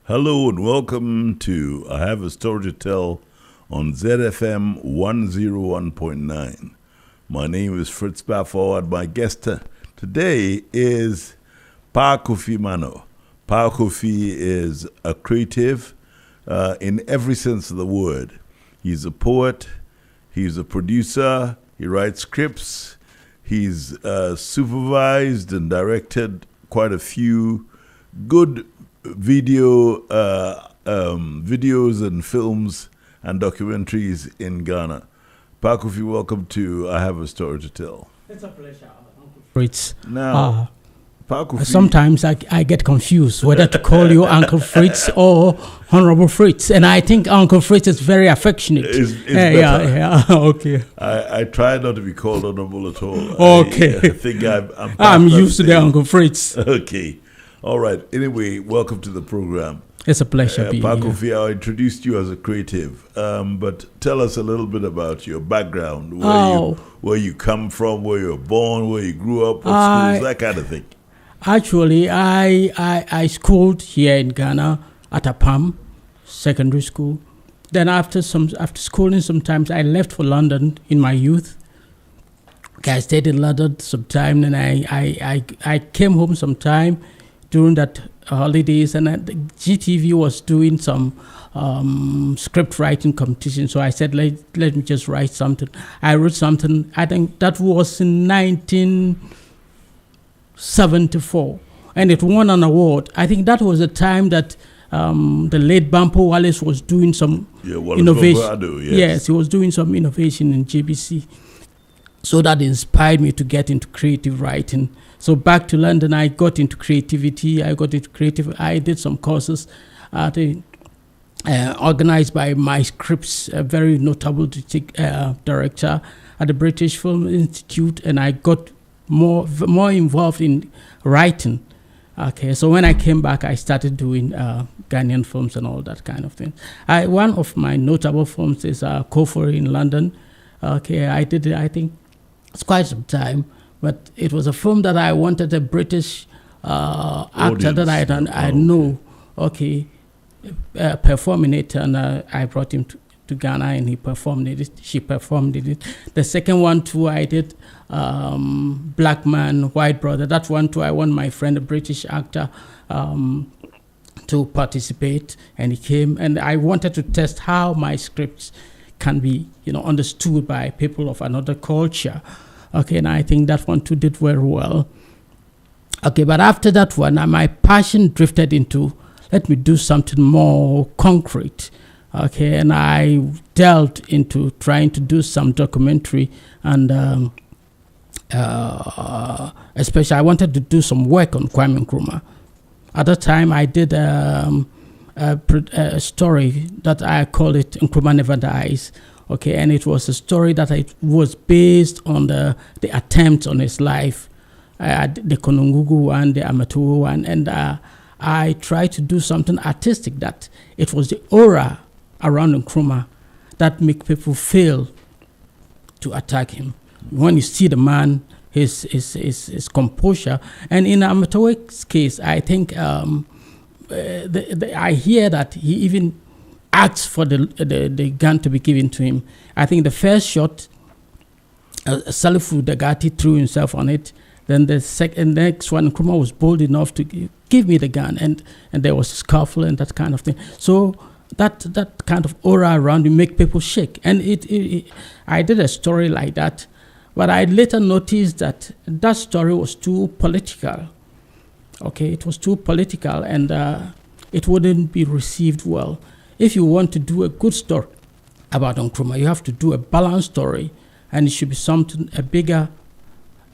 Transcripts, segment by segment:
Hello and welcome to I Have a Story to Tell on ZFM 101.9. My name is Fritz Baffour and my guest today is Paa Kofi Mannor. Paa Kofi is a creative in every sense of the word. He's a poet, he's a producer, he writes scripts, he's supervised and directed quite a few good videos and films and documentaries in Ghana. Paa Kofi, welcome to I Have a Story to Tell. It's a pleasure, Uncle Fritz. Now, Paa Kofi, sometimes I get confused whether to call you Uncle Fritz or Honorable Fritz, and I think Uncle Fritz is very affectionate. It's better. Yeah, okay. I try not to be called honorable at all. Okay. I think I'm used to the Uncle Fritz. Okay. All right. Anyway, welcome to the program. It's a pleasure being Paa here. Kofi, I introduced you as a creative, but tell us a little bit about your background, where you come from, where you were born, where you grew up, what schools, that kind of thing. Actually, I schooled here in Ghana at Apam Secondary School. Then after schooling, sometimes I left for London in my youth. Okay, I stayed in London some time, and I came home sometime during that holidays, and the GTV was doing some script writing competition. So I said, let me just write something. I wrote something. I think that was in 1974, and it won an award. I think that was the time that the late Bampo Wallace was doing some innovation. Yes, he was doing some innovation in GBC. So that inspired me to get into creative writing. So back to London, I got into creativity. I did some courses organized by My Scripts, a very notable director at the British Film Institute, and I got more involved in writing. Okay, so when I came back, I started doing Ghanaian films and all that kind of thing. One of my notable films is Kofor in London. Okay, I did it, I think, it's quite some time. But it was a film that I wanted a British actor that I know, performing it, and I brought him to Ghana, and he performed it. She performed it. The second one too, I did Black Man, White Brother. That one too, I want my friend, a British actor, to participate, and he came, and I wanted to test how my scripts can be, understood by people of another culture. Okay, and I think that one too did very well. Okay, but after that one, my passion drifted into, let me do something more concrete. Okay, and I delved into trying to do some documentary, and especially I wanted to do some work on Kwame Nkrumah. At that time, I did a story that I call it Nkrumah Never Dies. Okay, and it was a story that it was based on the attempts on his life, the Konongugu one, the Amatowo one, and I tried to do something artistic that it was the aura around Nkrumah that make people fail to attack him. When you see the man, his composure, and in Amatowo's case, I think I hear that he even asked for the gun to be given to him. I think the first shot, Salifu Dagati threw himself on it. Then the next one, Nkrumah was bold enough to give me the gun, and there was a scuffle and that kind of thing. So that kind of aura around you make people shake. And I did a story like that, but I later noticed that story was too political. Okay, it was too political, and it wouldn't be received well. If you want to do a good story about Nkrumah, you have to do a balanced story, and it should be a bigger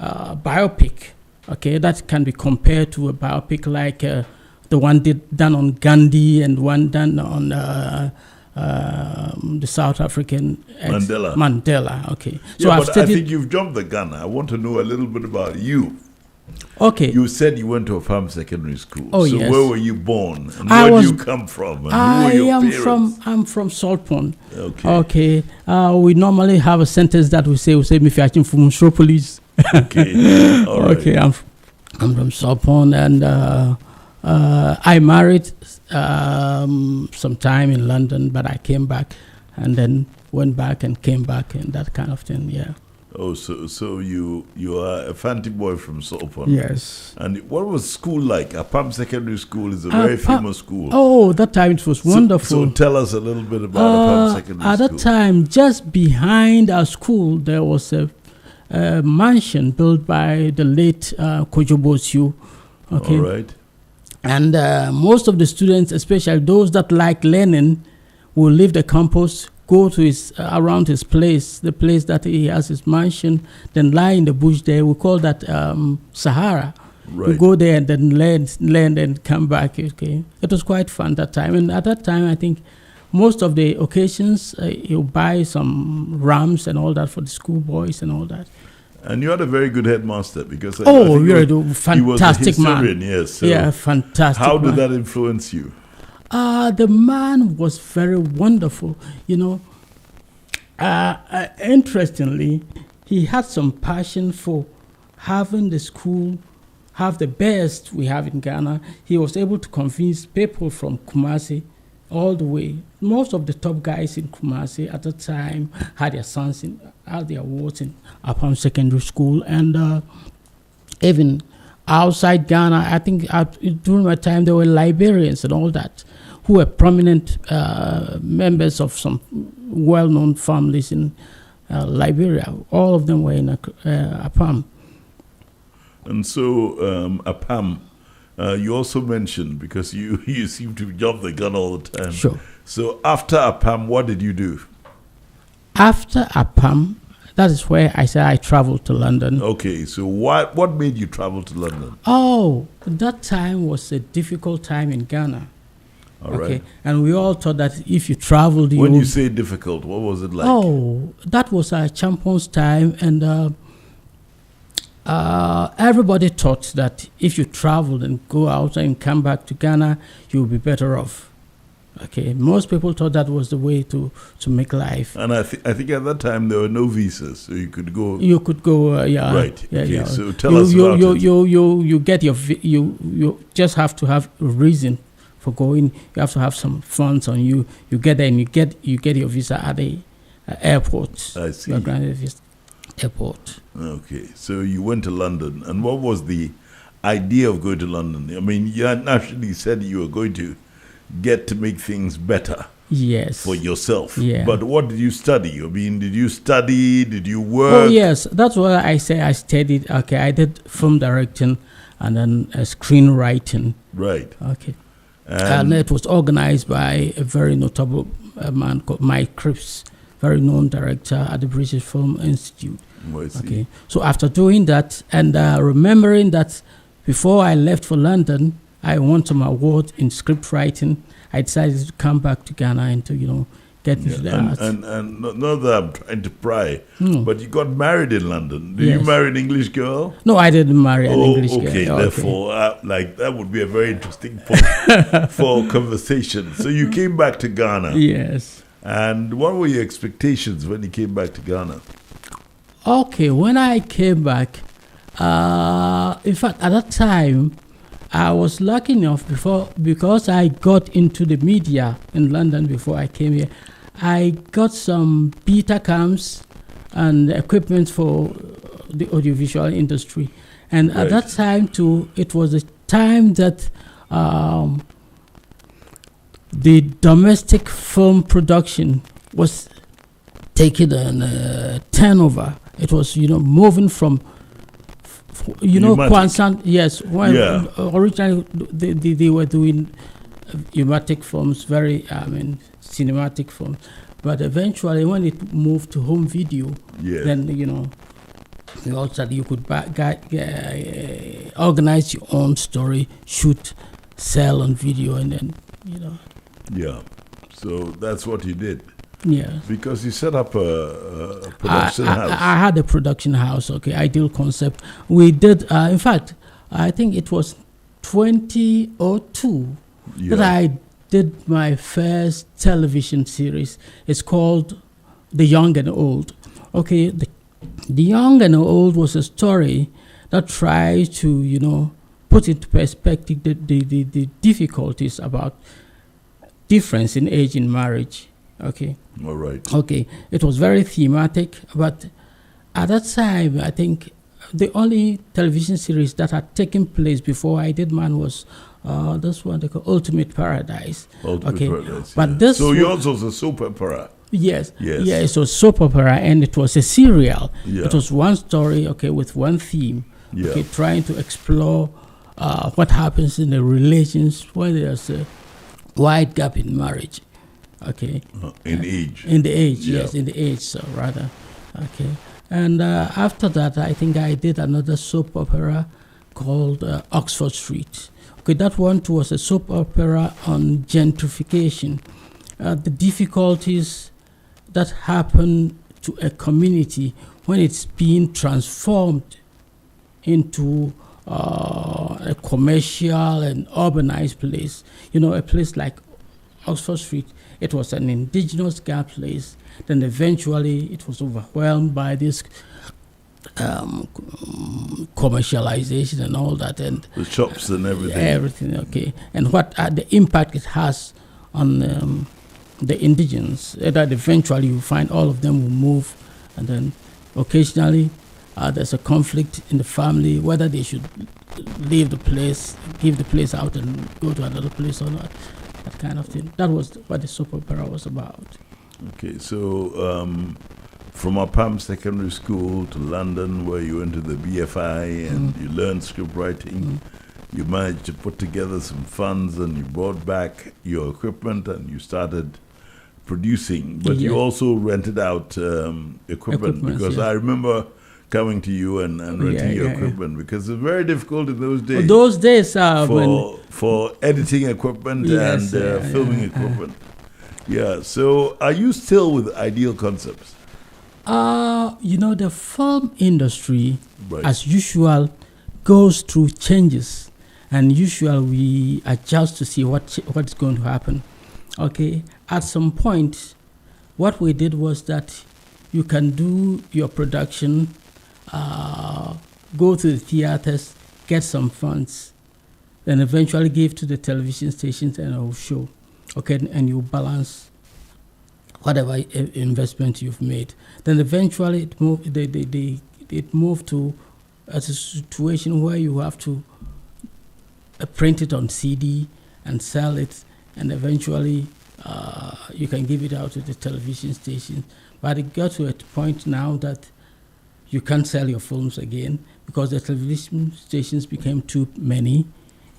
biopic, okay, that can be compared to a biopic like the one done on Gandhi and one done on the South African Mandela, okay. So I think you've jumped the gun. I want to know a little bit about you. Okay. You said you went to a farm secondary school. Oh, so yes. where were you born? And where do you come from? And who were your parents? I'm from Salt Pond. Okay. We normally have a sentence that we say Mifiachin from Metropolis. Okay. All right. Okay. I'm from Salt Pond, and I married some time in London, but I came back and then went back and came back and that kind of thing. Yeah. Oh, so you are a fancy boy from Solpon. Yes. And what was school like? Apam Secondary School is a very famous school. Oh, that time it was wonderful. So tell us a little bit about Apam Secondary At School. that time, just behind our school, there was a mansion built by the late Kojo Bosio. Okay. All right. And most of the students, especially those that like learning, will leave the campus, go to around his place, the place that he has his mansion, then lie in the bush there. We call that Sahara. Right. We go there and then learn and come back. Okay, it was quite fun that time. And at that time, I think most of the occasions you buy some rams and all that for the schoolboys and all that. And you had a very good headmaster because I you're think a fantastic he was a historian, man. yes. So yeah, fantastic. how did man. that influence you? The man was very wonderful. Interestingly, he had some passion for having the school have the best we have in Ghana. He was able to convince people from Kumasi all the way. Most of the top guys in Kumasi at the time had their sons had their awards in Apam Secondary School, and even outside Ghana, I think during my time there were Liberians and all that who were prominent members of some well-known families in Liberia. All of them were in Apam. And so Apam, you also mentioned, because you seem to jump the gun all the time. Sure. So after Apam, what did you do? After Apam, that is where I said I traveled to London. Okay, so what made you travel to London? Oh, that time was a difficult time in Ghana. All right. And we all thought that if you traveled... When you say difficult, what was it like? Oh, that was our champion's time, and everybody thought that if you traveled and go out and come back to Ghana, you'll be better off. Okay, most people thought that was the way to make life. And I think at that time there were no visas, so you could go. You could go, yeah. Right. Yeah, okay. yeah. So tell us about it. You get you just have to have a reason for going. You have to have some funds on you. You get there and you get your visa at the airport. I see. Airport. Okay, so you went to London, and what was the idea of going to London? I mean, you had naturally said you were going to get to make things better. Yes. For yourself. Yeah. But what did you study? I mean, did you study? Did you work? Oh, yes. That's what I say. I studied. Okay, I did film directing and then screenwriting. Right. Okay. And it was organized by a very notable man called Mike Cripps, very known director at the British Film Institute. I see. Okay. So after doing that and remembering that before I left for London, I won some award in script writing, I decided to come back to Ghana and to, get into the arts. And not that I'm trying to pry, but you got married in London. Did Yes. you marry an English girl? No, I didn't marry an English girl. Okay, therefore, that would be a very interesting point for conversation. So you came back to Ghana. Yes. And what were your expectations when you came back to Ghana? Okay, when I came back, in fact, at that time, I was lucky enough because I got into the media in London before I came here. I got some beta cams and equipment for the audiovisual industry. And at that time, too, it was a time that the domestic film production was taking a turnover. It was, moving from... Kwanzaa, yes. Originally, they were doing pneumatic films, very, cinematic films. But eventually, when it moved to home video, then, you also you could organize your own story, shoot, sell on video, and then, Yeah. So that's what you did. Yeah. Because you set up a production house. I had a production house, okay, Ideal Concept. We did, in fact, I think it was 2002 that I did my first television series. It's called The Young and Old. Okay, The Young and Old was a story that tries to, put into perspective the difficulties about difference in age in marriage. Okay. All right. Okay. It was very thematic, but at that time, I think the only television series that had taken place before I did mine was this one they call Ultimate Paradise. Ultimate Paradise. But yeah. this so yours was a soap opera. Yes. Yes. Yeah, it was soap opera, and it was a serial. Yeah. It was one story, okay, with one theme. Yeah. Okay, trying to explore what happens in the relations where there's a wide gap in marriage. Okay. In age. In the age, Yeah. yes, in the age, so rather. Okay. And after that, I think I did another soap opera called Oxford Street. Okay, that one too was a soap opera on gentrification, the difficulties that happen to a community when it's being transformed into a commercial and urbanized place. You know, a place like Oxford Street, it was an indigenous Ga place. Then eventually it was overwhelmed by this commercialization and all that, and the shops and everything. Everything, okay. And what the impact it has on the indigens, that eventually you find all of them will move, and then occasionally there's a conflict in the family whether they should leave the place, give the place out and go to another place or not, that kind of thing. That was what the soap opera was about. Okay, so from Apam Secondary School to London, where you went to the BFI and you learned script writing, you managed to put together some funds and you brought back your equipment and you started producing. But you also rented out equipment because I remember coming to you and renting your equipment because it's very difficult in those days. Those days for editing equipment and filming equipment. Yeah, so are you still with Ideal Concepts? You know, the film industry, as usual, goes through changes, and usually we adjust to see what's going to happen. Okay, at some point, what we did was that you can do your production, go to the theaters, get some funds, then eventually give to the television stations and I'll show. Okay, and you balance whatever investment you've made. Then eventually it moved to a situation where you have to print it on CD and sell it, and eventually you can give it out to the television stations. But it got to a point now that you can't sell your films again because the television stations became too many,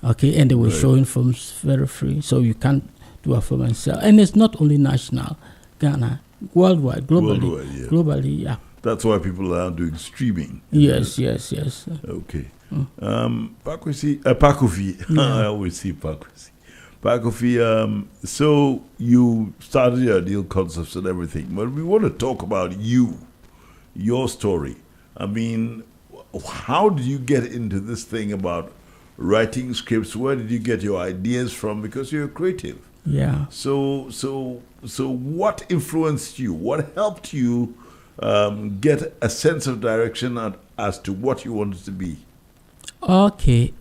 okay, and they were showing films very free, so you can't do a film and sell. And it's not only national, Ghana, worldwide, globally. Globally, yeah. That's why people are doing streaming. Yes. Okay. Paa Kofi, I always see Paa Kofi. Paa Kofi, so you started your Ideal Concepts and everything, but we want to talk about your story. I mean, how did you get into this thing about writing scripts? Where did you get your ideas from? Because you're creative. Yeah. So what influenced you? What helped you get a sense of direction as to what you wanted to be? Okay.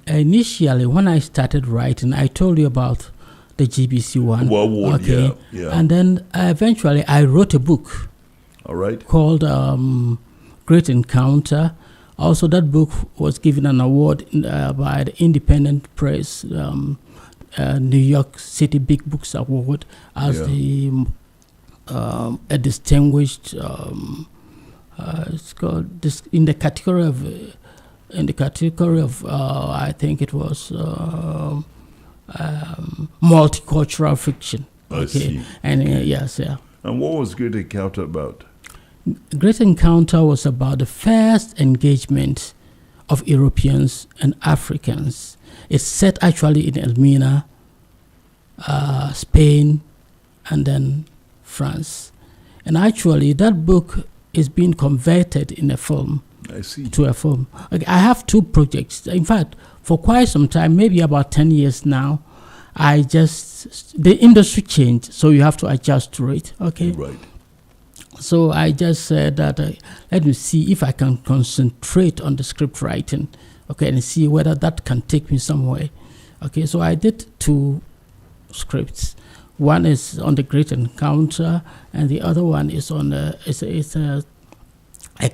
Initially, when I started writing, I told you about the GBC one. Okay. Yeah. And then eventually, I wrote a book. All right. Called Great Encounter. Also, that book was given an award by the Independent Press, New York City Big Books Award, as a distinguished. It's called this in the category of I think it was multicultural fiction. I see. And yes, yeah. And what was Great Encounter about? Great Encounter was about the first engagement of Europeans and Africans. It's set actually in Elmina, Spain, and then France. And actually, that book is being converted in a film. I see. To a film. I have two projects. In fact, for quite some time, maybe about 10 years now, the industry changed, so you have to adjust to it. Okay. Right. So I just said that let me see if I can concentrate on the script writing, okay, and see whether that can take me somewhere. Okay, so I did two scripts. One is on the Great Encounter, and the other one is on a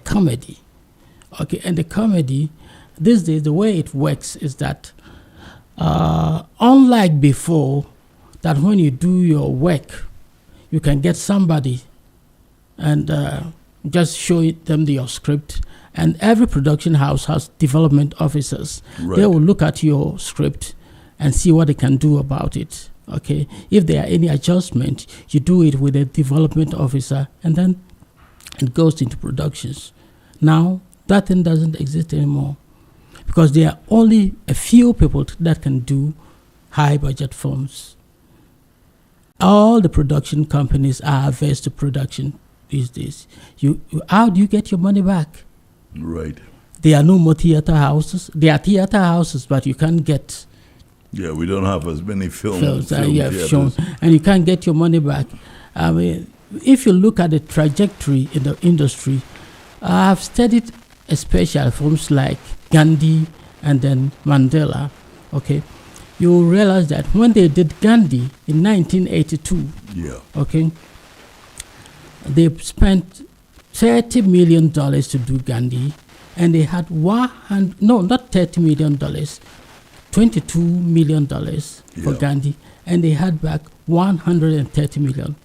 comedy. Okay, and the comedy, these days, the way it works is that, unlike before, that when you do your work, you can get somebody and just show them your script. And every production house has development officers. Right. They will look at your script and see what they can do about it. Okay, if there are any adjustment, you do it with a development officer, and then it goes into productions. Now, that thing doesn't exist anymore because there are only a few people that can do high budget films. All the production companies are averse to production these days. How do you get your money back? Right. There are no more theater houses. There are theater houses, but you can't get Yeah, we don't have as many film theaters. Shown, and you can't get your money back. I mean, if you look at the trajectory in the industry, I've studied especially films like Gandhi and then Mandela. Okay, you realize that when they did Gandhi in 1982, okay, they spent $30 million to do Gandhi, and they had not $30 million, $22 million for Gandhi, and they had back $130 million.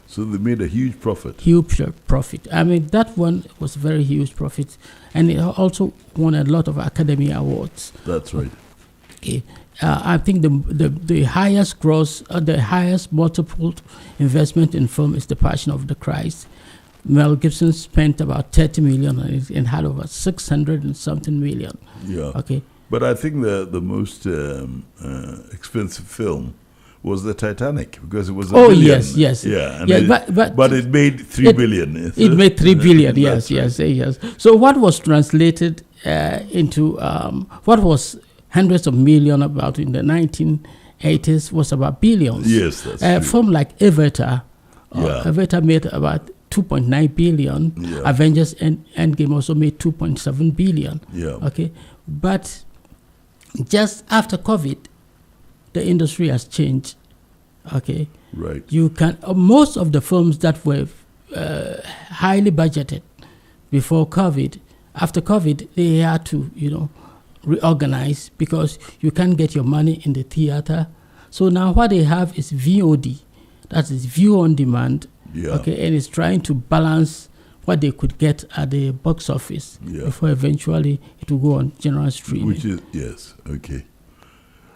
So they made a huge profit. Huge profit. I mean, that one was a very huge profit, and it also won a lot of Academy Awards. That's right. Okay. I think the highest gross, the highest multiple investment in film is The Passion of the Christ. Mel Gibson spent about $30 million on it and had over 600 and something million. Yeah. Okay. But I think the most expensive film was the Titanic because it was a billion. Yes. Yeah, and yeah, but it made $3 billion. It made $3 billion. Yes, right. yes. So what was translated into what was hundreds of millions about in the 1980s was about billions. Yes, that's true. Film like Avatar, Avatar made about 2.9 billion. Yeah. Avengers Endgame also made 2.7 billion. Yeah. Okay, but just after COVID, the industry has changed. Okay. Right. You can most of the films that were highly budgeted before COVID, after COVID, they had to reorganize because you can't get your money in the theater. So now what they have is VOD, that is view on demand. Yeah. Okay, and it's trying to balance what they could get at the box office before eventually it will go on general streaming. Which is yes, okay.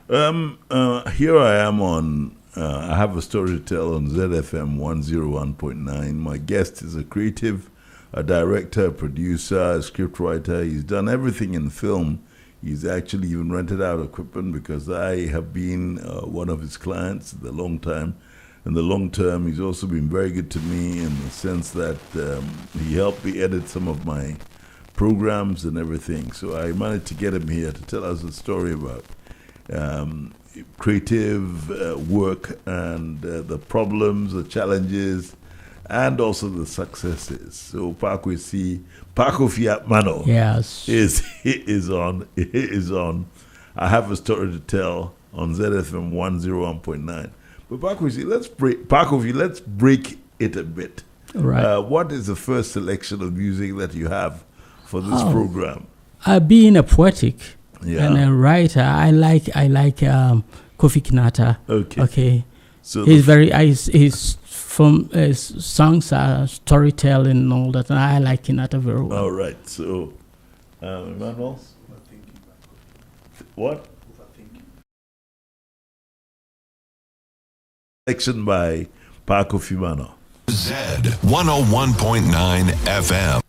Here I am on. I have a story to tell on ZFM 101.9. My guest is a creative, a director, a producer, a scriptwriter. He's done everything in film. He's actually even rented out equipment because I have been one of his clients in the long time. In the long term, he's also been very good to me in the sense that he helped me edit some of my programs and everything. So I managed to get him here to tell us a story about creative work and the problems, the challenges, and also the successes. So Paa Kofi Mannor is on. I have a story to tell on ZFM 101.9. But Paa Kofi, let's break it a bit. Right. What is the first selection of music that you have for this program? Being a poetic and a writer, I like Kofi Kinata. Okay. So he's his from his songs are storytelling and all that, and I like Kinata very well. All right. So, Emmanuel, what? Selection by Paa Kofi Mannor. Z 101.9 FM.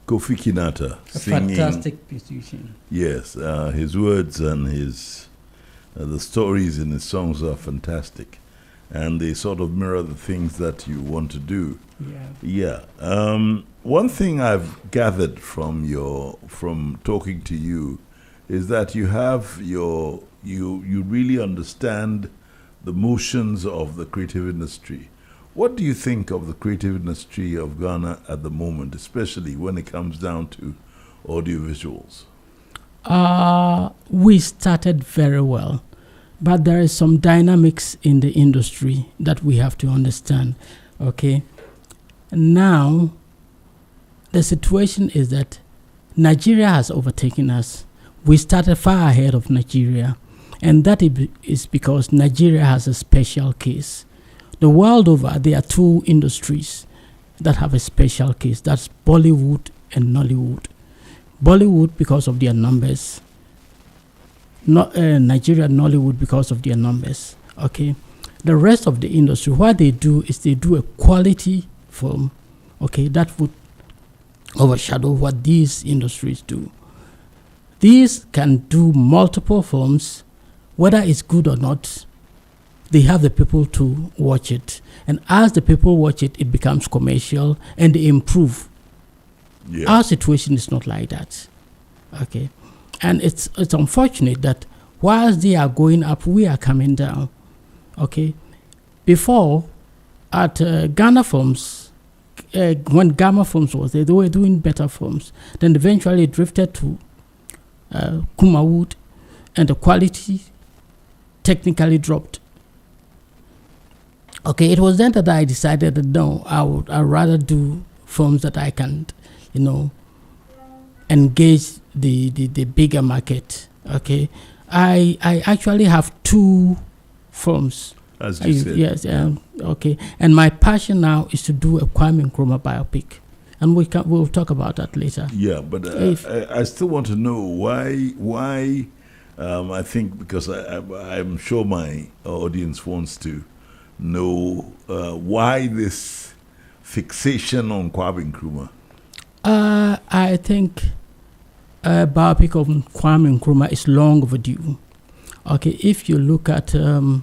Kofi Kinata singing. Fantastic musician. Yes, his words and his the stories in his songs are fantastic, and they sort of mirror the things that you want to do. Yeah. One thing I've gathered from talking to you is that you have you really understand the motions of the creative industry. What do you think of the creative industry of Ghana at the moment, especially when it comes down to audiovisuals? We started very well, but there is some dynamics in the industry that we have to understand. Okay, now the situation is that Nigeria has overtaken us. We started far ahead of Nigeria, and that is because Nigeria has a special case. The world over, there are two industries that have a special case. That's Bollywood and Nollywood. Bollywood because of their numbers. Nigeria Nollywood because of their numbers. Okay. The rest of the industry, what they do is they do a quality film. Okay, that would overshadow what these industries do. These can do multiple films, whether it's good or not. They have the people to watch it. And as the people watch it, it becomes commercial and they improve. Yeah. Our situation is not like that. Okay. And it's unfortunate that whilst they are going up, we are coming down. Okay. Before, at Ghana Films, when Ghana Films was there, they were doing better films. Then eventually it drifted to Kumawood, and the quality technically dropped. Okay, it was then that I decided that no, I'd rather do films that I can, engage the bigger market. Okay, I actually have 2 films. As you said. Yes, okay. And my passion now is to do a Kwame Nkrumah biopic, and we'll talk about that later. Yeah, but I still want to know why. I think because I'm sure my audience wants to know why this fixation on Kwame Nkrumah. I think a biopic of Kwame Nkrumah is long overdue. Okay, if you look at a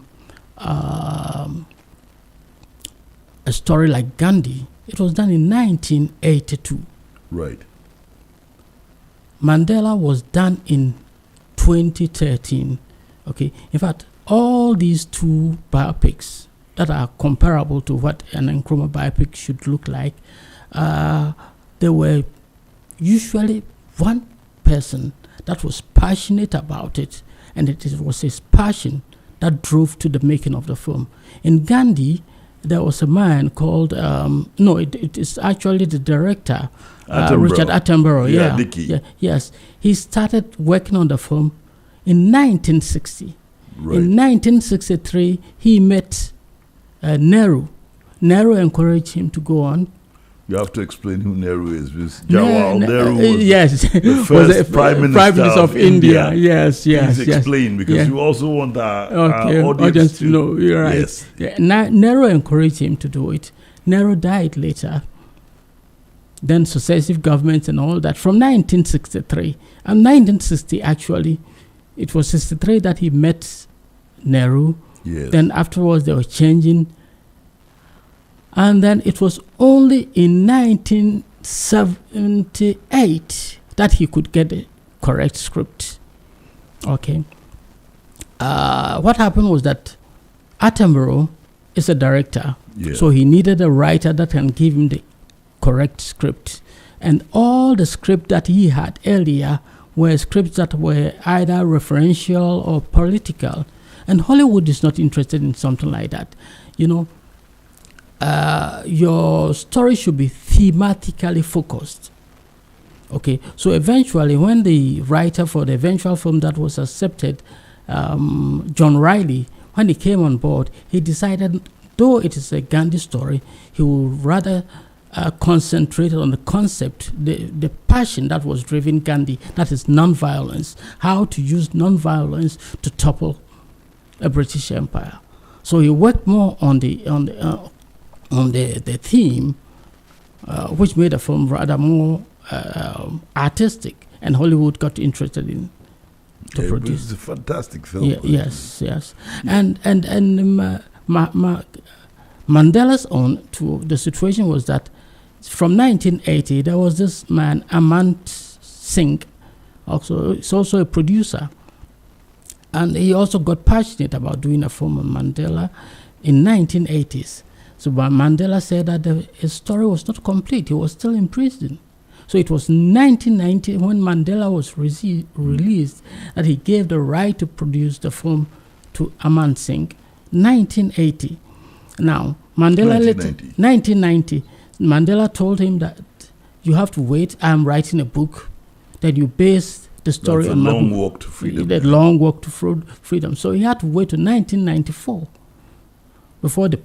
story like Gandhi, it was done in 1982. Right. Mandela was done in 2013. Okay, in fact, all these 2 biopics that are comparable to what an Nkrumah biopic should look like, there were usually one person that was passionate about it, and it was his passion that drove to the making of the film. In Gandhi, there was a man called, it is actually the director, Richard Attenborough. Yeah, Dickey. Yeah, yes. He started working on the film in 1960. Right. In 1963, he met Nehru. Nehru encouraged him to go on. You have to explain who Nehru is. Jawaharlal Nehru was yes, the first Prime Minister of India. Yes. Please explain, because you also want our audience to know. You're right. Yes. Yeah, Nehru encouraged him to do it. Nehru died later. Then successive governments and all that. From 1963 and 1960, actually, it was 63 that he met Nehru. Yes. Then afterwards, they were changing. And then it was only in 1978 that he could get the correct script. Okay. What happened was that Attenborough is a director. Yeah. So he needed a writer that can give him the correct script. And all the script that he had earlier were scripts that were either referential or political. And Hollywood is not interested in something like that. Your story should be thematically focused. Okay, so eventually when the writer for the eventual film that was accepted, John Riley, when he came on board, he decided, though it is a Gandhi story, he would rather concentrate on the concept, the passion that was driving Gandhi, that is non-violence, how to use non-violence to topple a British Empire. So he worked more on the theme, which made the film rather more artistic, and Hollywood got interested in to produce. It's a fantastic film. Yeah, yes. And Mandela's own to the situation was that from 1980 there was this man Amant Singh, he's also a producer, and he also got passionate about doing a film on Mandela in 1980s. So Mandela said that his story was not complete. He was still in prison. So it was 1990 when Mandela was released that he gave the right to produce the film to Amant Singh. 1980. Now, Mandela 1990, Mandela told him that you have to wait. I'm writing a book that you base the story on. Long Walk to Freedom. The Long Walk to Freedom. So he had to wait to 1994 before the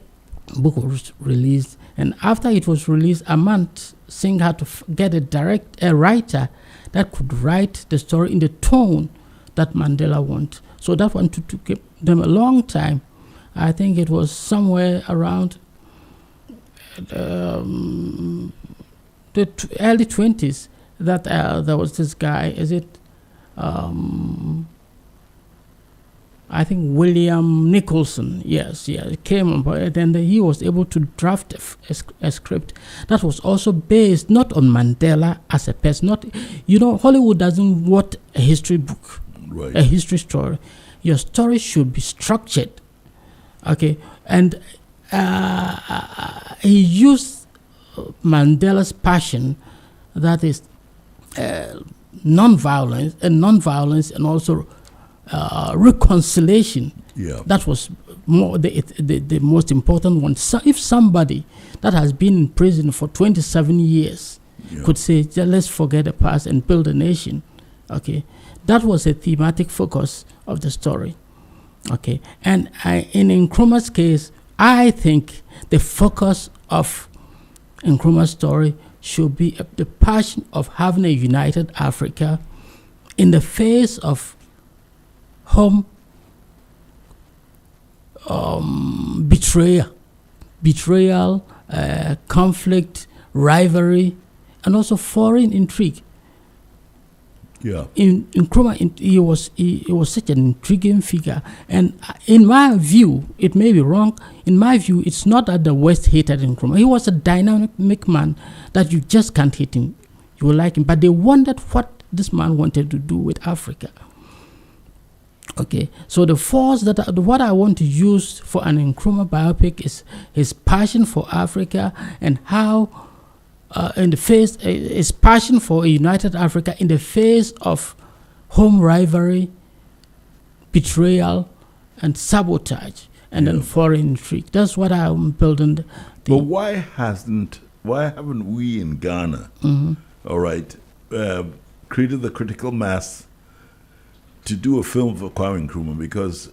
book was released. And after it was released, Amant Singh had to get a writer that could write the story in the tone that Mandela wanted. So that one took them a long time. I think it was somewhere around the early 20s that there was this guy. I think William Nicholson, yes, came on board, and he was able to draft a script that was also based not on Mandela as a person. Hollywood doesn't want a history book, right, a history story. Your story should be structured, okay? And he used Mandela's passion, that is non-violence, and also reconciliation. Yeah. That was more the most important one. So if somebody that has been in prison for 27 years could say, let's forget the past and build a nation, okay, that was a thematic focus of the story, okay. And in Nkrumah's case, I think the focus of Nkrumah's story should be the passion of having a united Africa in the face of home betrayal, conflict, rivalry, and also foreign intrigue. Yeah. In Nkrumah, he was such an intriguing figure, and in my view, it may be wrong. In my view, it's not that the West hated Nkrumah. He was a dynamic man that you just can't hate him. You will like him, but they wondered what this man wanted to do with Africa. Okay, so the force what I want to use for an Nkrumah biopic is his passion for Africa and how, in the face, his passion for a united Africa in the face of home rivalry, betrayal, and sabotage, and then foreign intrigue. That's what I'm building. But why haven't we in Ghana, all right, created the critical mass to do a film for Kwame Nkrumah? Because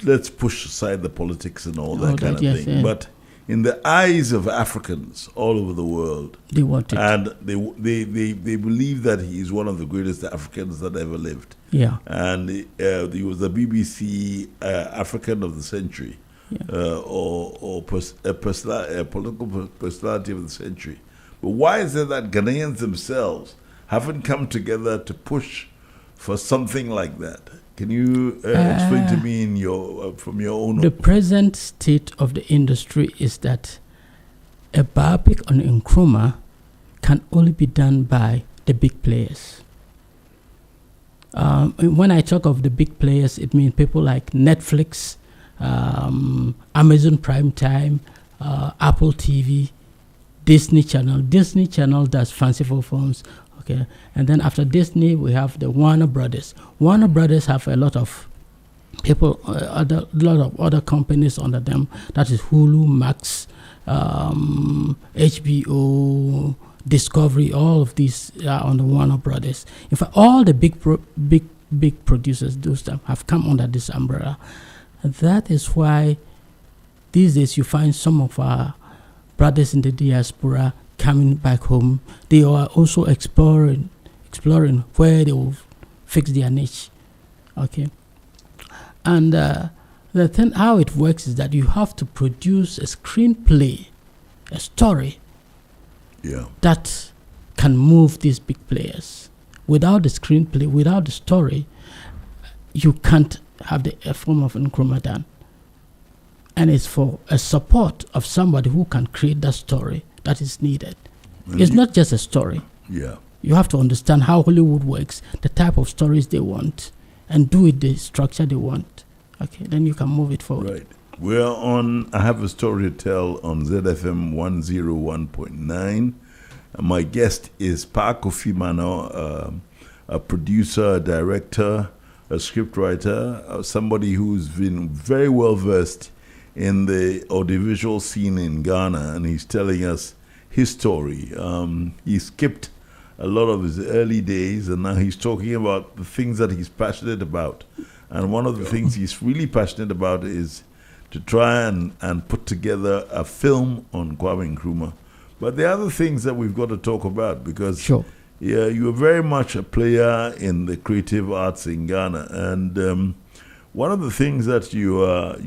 let's push aside the politics and all that kind of thing. Yeah. But in the eyes of Africans all over the world, they want it, and they believe that he's one of the greatest Africans that ever lived. Yeah, and he was the BBC African of the Century, or a political personality of the century. But why is it that Ghanaians themselves haven't come together to push for something like that? Can you explain to me from your own? The present state of the industry is that a biopic on Nkrumah can only be done by the big players. When I talk of the big players, it means people like Netflix, Amazon Prime Time, Apple TV, Disney Channel. Disney Channel does fanciful films. Okay, and then after Disney, we have the Warner Brothers. Warner Brothers have a lot of people, a lot of other companies under them. That is Hulu, Max, HBO, Discovery. All of these are on the Warner Brothers. In fact, all the big producers, those stuff, have come under this umbrella. And that is why these days you find some of our brothers in the diaspora coming back home. They are also exploring where they will fix their niche. Okay, and the thing how it works is that you have to produce a screenplay, a story, that can move these big players. Without the screenplay, without the story, you can't have a form of Nkrumah done. And it's for a support of somebody who can create that story that is needed. It's not just a story. Yeah. You have to understand how Hollywood works, the type of stories they want, and do it the structure they want. Okay, then you can move it forward. Right. We're on, I have a story to tell on ZFM 101.9. My guest is Paa Kofi Mannor, a producer, a director, a scriptwriter, somebody who's been very well versed in the audiovisual scene in Ghana, and he's telling us his story. He skipped a lot of his early days, and now he's talking about the things that he's passionate about. And one of the things he's really passionate about is to try and put together a film on Kwame Nkrumah. But there are other things that we've got to talk about, because yeah, you are very much a player in the creative arts in Ghana, and one of the things that you are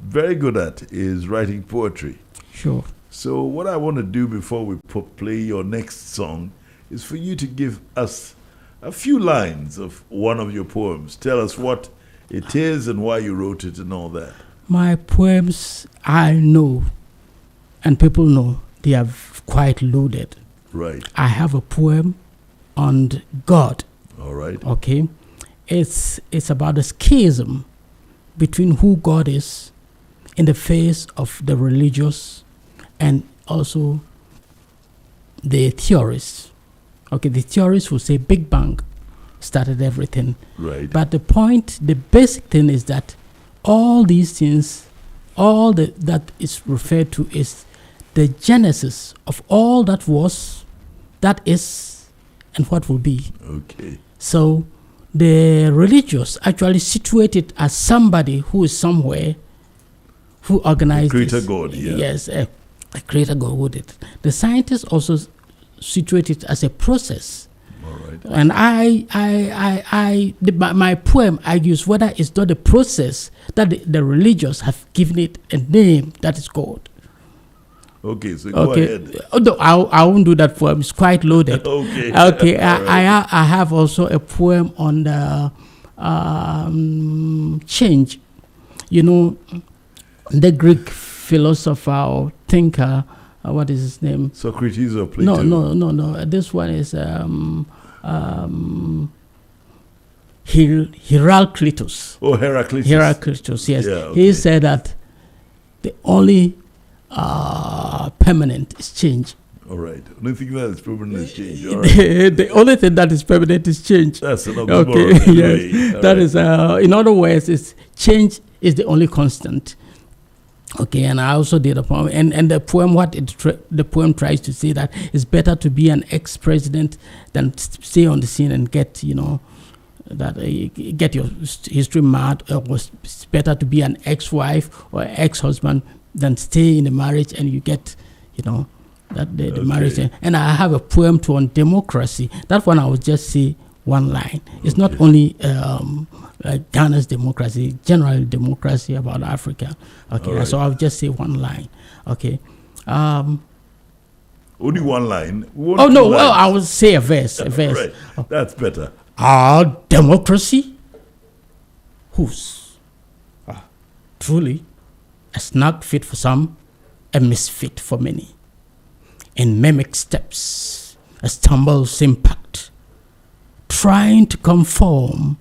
very good at is writing poetry. Sure. So what I want to do before we play your next song is for you to give us a few lines of one of your poems. Tell us what it is and why you wrote it and all that. My poems, I know, and people know, they are quite loaded. Right. I have a poem on God. All right. Okay. It's about the schism between who God is in the face of the religious and also the theorists. Okay, the theorists will say Big Bang started everything. Right. But the basic thing is that all these things, that is referred to is the genesis of all that was, that is, and what will be. Okay. So the religious actually situate it as somebody who is somewhere, who organized the creator this. God, yeah. Yes, a creator God who did it. The scientists also situate it as a process. All right. And my poem argues whether it's not the process that the religious have given it a name that is God. Okay, so go ahead. No, I won't do that poem. It's quite loaded. Okay. Okay. Right. I have also a poem on the change. You know, the Greek philosopher or thinker, what is his name? Socrates or Plato? No. This one is Heraclitus. Oh, Heraclitus. Heraclitus, yes. Yeah, okay. He said that the only permanent is change. All right. The only thing that is permanent is change. All right. The only thing that is permanent is change. That's an Okay, oxymoron. yes. All That right. is, in other words, it's change is the only constant. Okay, and I also did a poem, and the poem, the poem tries to say that it's better to be an ex-president than stay on the scene and get, get your history mad. It's better to be an ex-wife or ex-husband than stay in a marriage and you get, that the marriage. And I have a poem on democracy. That one I will just say one line. It's not only Ghana's democracy, general democracy about Africa. Okay, right. So I'll just say one line. Okay. Only one line. I will say a verse. Right. That's better. Our democracy, whose truly a snug fit for some, a misfit for many. In mimic steps, a stumble's impact, trying to conform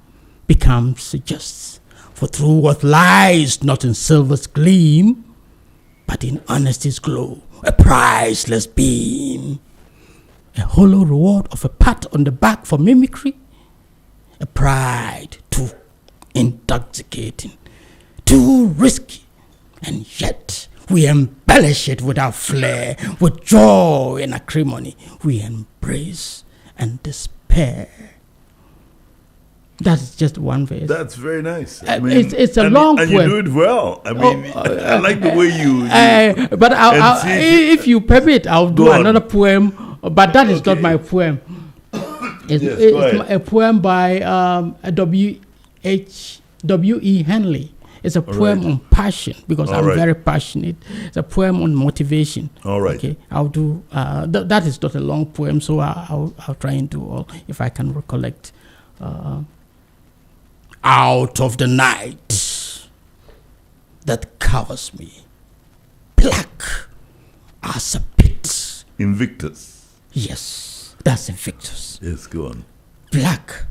becomes just. For through what lies not in silver's gleam, but in honesty's glow, a priceless beam. A hollow reward of a pat on the back for mimicry, a pride too intoxicating, too risky, and yet we embellish it with our flair, with joy and acrimony. We embrace and despair. That's just one verse. That's very nice. It's a long poem. And you do it well. I I like the way you but if you permit, I'll do another poem. But that is not my poem. It's a poem by W.E. Henley. It's a poem on passion, because I'm very passionate. It's a poem on motivation. All right. Okay, I'll do. That is not a long poem, so I'll try and do all if I can recollect. Out of the night that covers me, black as a pit. Invictus. Yes, that's Invictus. Yes, go on. Black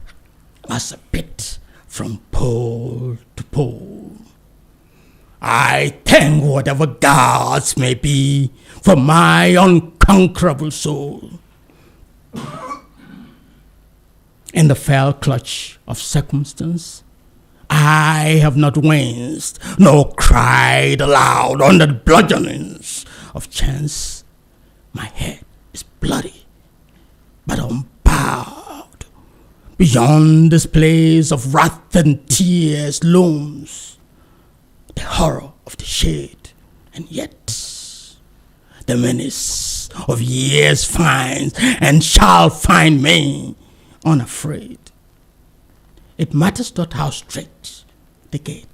as a pit from pole to pole. I thank whatever gods may be for my unconquerable soul. In the fell clutch of circumstance, I have not winced nor cried aloud under the bludgeonings of chance. My head is bloody, but unbowed. Beyond this place of wrath and tears looms the horror of the shade, and yet the menace of years finds and shall find me unafraid. It matters not how straight the gate,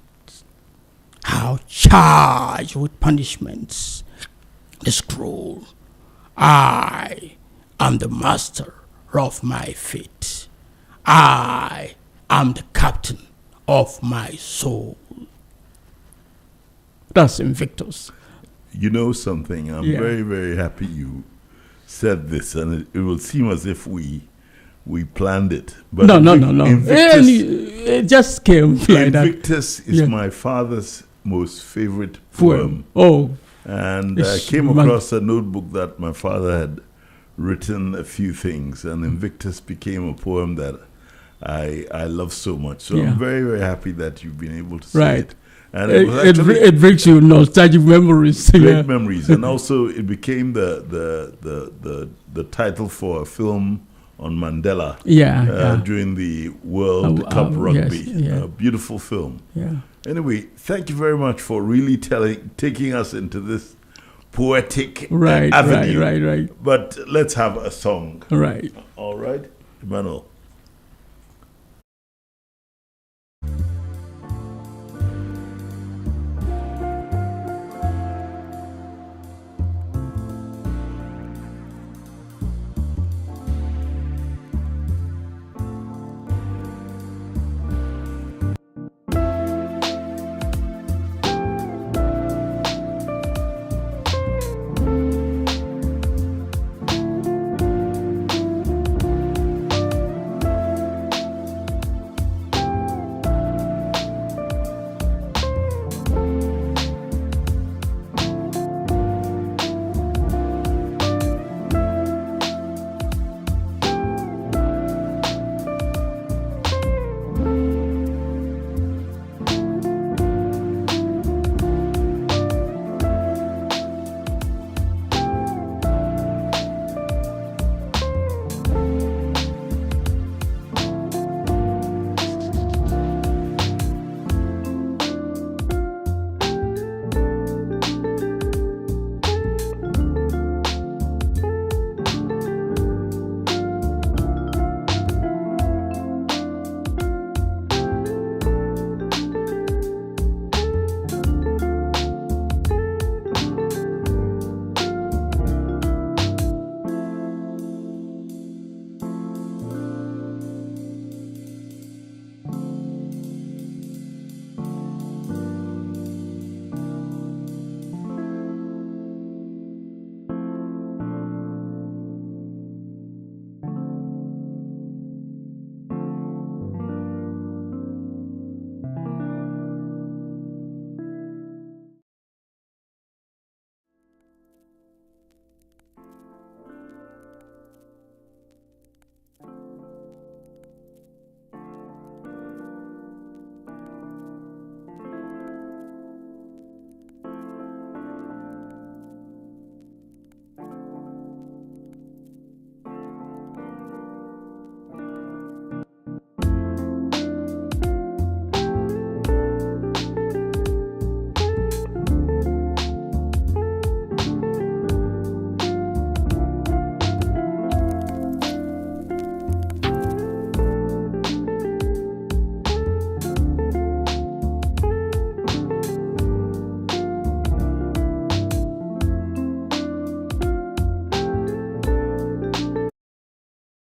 how charged with punishments the scroll. I am the master of my fate. I am the captain of my soul. That's Invictus. You know something? I'm very, very happy you said this, and it will seem as if we planned it. But no. Invictus, It just came like that. Invictus is my father's most favorite poem. Oh. And I came across a notebook that my father had written a few things, and Invictus became a poem that I love so much. So I'm very, very happy that you've been able to say it. And it brings you nostalgic memories. Great memories. And also it became the title for a film on Mandela during the World Cup rugby. Yes, a beautiful film. Yeah. Anyway, thank you very much for really taking us into this poetic avenue. Right. But let's have a song. Right. All right, Emmanuel.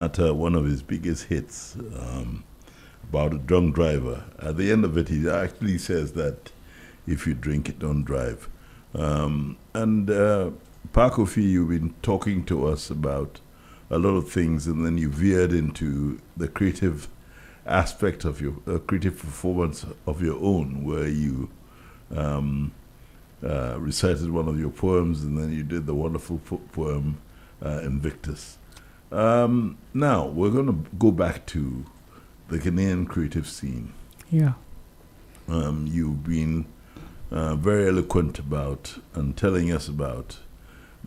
utter one of his biggest hits about a drunk driver. At the end of it, he actually says that if you drink it, don't drive. Paa Kofi, you've been talking to us about a lot of things, and then you veered into the creative aspect of your creative performance of your own, where you recited one of your poems, and then you did the wonderful poem Invictus. Now, we're going to go back to the Ghanaian creative scene. Yeah. You've been very eloquent about and telling us about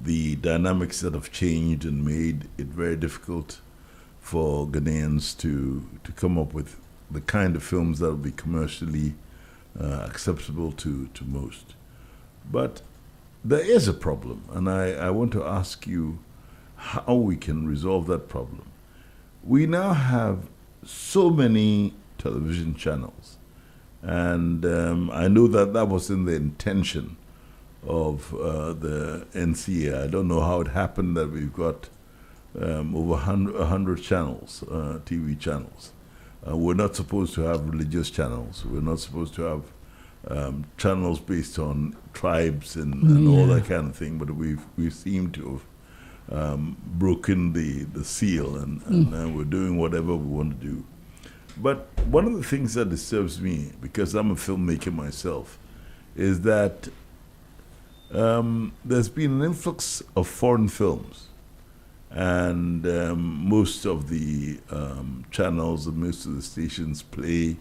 the dynamics that have changed and made it very difficult for Ghanaians to come up with the kind of films that will be commercially acceptable to most. But there is a problem, and I want to ask you how we can resolve that problem. We now have so many television channels, and I know that was in the intention of the NCA. I don't know how it happened that we've got over 100 channels, TV channels. We're not supposed to have religious channels. We're not supposed to have channels based on tribes and all that kind of thing, but we seem to have broken the seal, and we're doing whatever we want to do. But one of the things that disturbs me, because I'm a filmmaker myself, is that there's been an influx of foreign films, and most of the channels and most of the stations play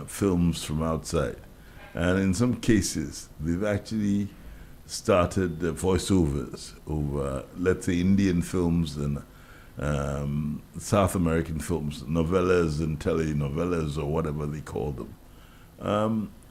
films from outside. And in some cases, they've actually started voiceovers over, let's say, Indian films and South American films, novellas and telenovelas or whatever they call them.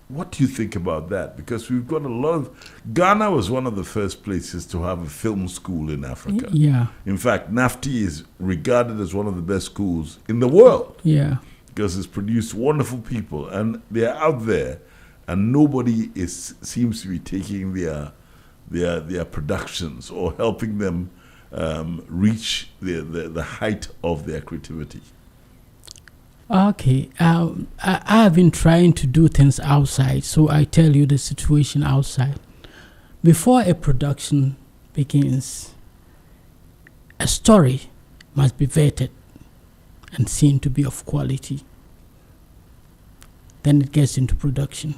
What do you think about that? Because we've got a lot of... Ghana was one of the first places to have a film school in Africa. Yeah. In fact, NAFTI is regarded as one of the best schools in the world. Yeah. Because it's produced wonderful people, and they're out there, and nobody seems to be taking their productions or helping them reach the height of their creativity. Okay, I've been trying to do things outside, so I tell you the situation outside. Before a production begins, a story must be vetted and seen to be of quality. Then it gets into production.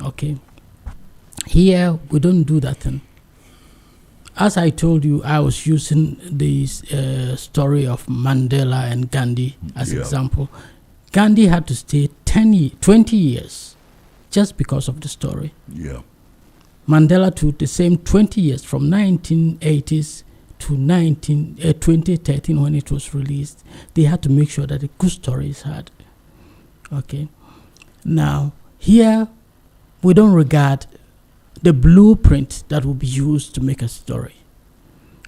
Okay. Here, we don't do that thing. As I told you, I was using the story of Mandela and Gandhi as example. Gandhi had to stay 20 years just because of the story. Yeah. Mandela took the same 20 years from 1980s to 2013 when it was released. They had to make sure that a good story is had. Okay. Now, here, we don't regard the blueprint that will be used to make a story.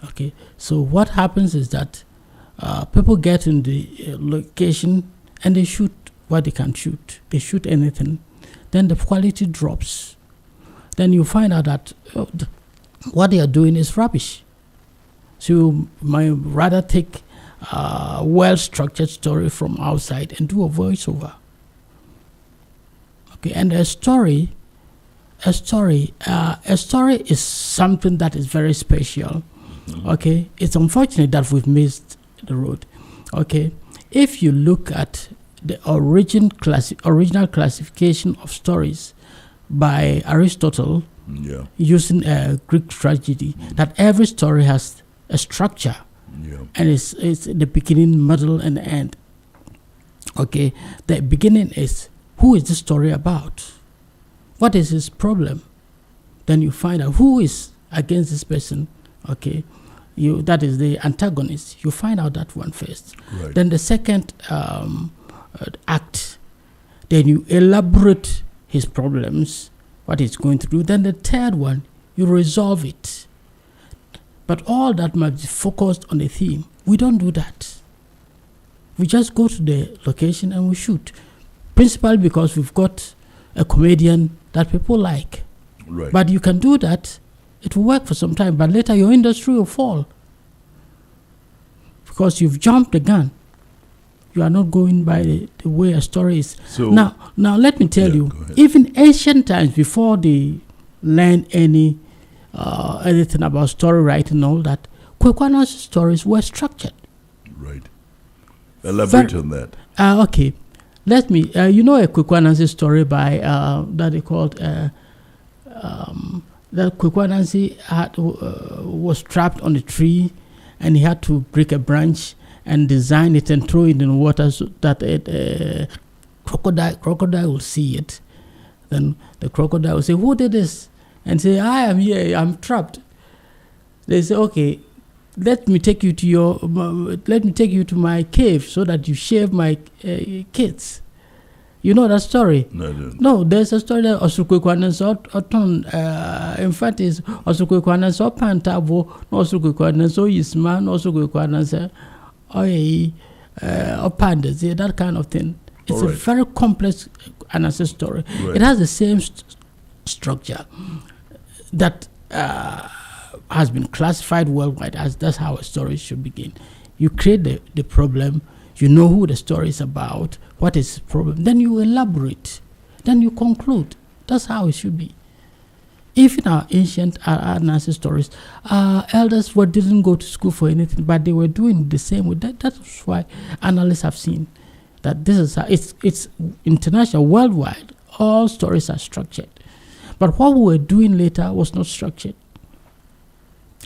Okay. So what happens is that people get in the location and they shoot what they can shoot. They shoot anything. Then the quality drops. Then you find out that what they are doing is rubbish. So you might rather take a well-structured story from outside and do a voiceover. Okay, and a story is something that is very special. Mm-hmm. Okay, it's unfortunate that we've missed the road. Okay, if you look at the original classification of stories by Aristotle, using a Greek tragedy, that every story has a structure, and it's the beginning, middle, and the end. Okay, the beginning is, who is the story about? What is his problem? Then you find out who is against this person. Okay, that is the antagonist. You find out that one first. Right. Then the second act, then you elaborate his problems, what he's going through. Then the third one, you resolve it. But all that must be focused on the theme. We don't do that. We just go to the location and we shoot. Principally because we've got a comedian that people like. Right. But you can do that. It will work for some time, but later your industry will fall. because you've jumped the gun. You are not going by the way a story is. So now let me tell you, go ahead. even ancient times, before they learned anything about story writing and all that, Kwekwana's stories were structured. Right. Elaborate on that. Okay. Let me, you know a Kwekwana's story by, that they called, that Kwekwana's was trapped on a tree and he had to break a branch and design it and throw it in the water so that crocodile will see it. Then the crocodile will say, "Who did this?" And say, "I am here, I'm trapped." They say, "Okay, let me take you to my cave so that you shave my kids." You know that story? No, I don't. No, there's a story that Osukwekwana's in fact, is Osukwekwana's Pantavo, no Osukwekwana's Yisma, no Osukwekwana's Pandas, that kind of thing. It's a very complex analysis story. Right. It has the same structure that has been classified worldwide as that's how a story should begin. You create the problem, you know who the story is about, what is the problem, then you elaborate, then you conclude. That's how it should be. Even our ancient analysis stories, elders didn't go to school for anything, but they were doing the same with that. That's why analysts have seen that this is how it's international, worldwide. All stories are structured. But what we were doing later was not structured.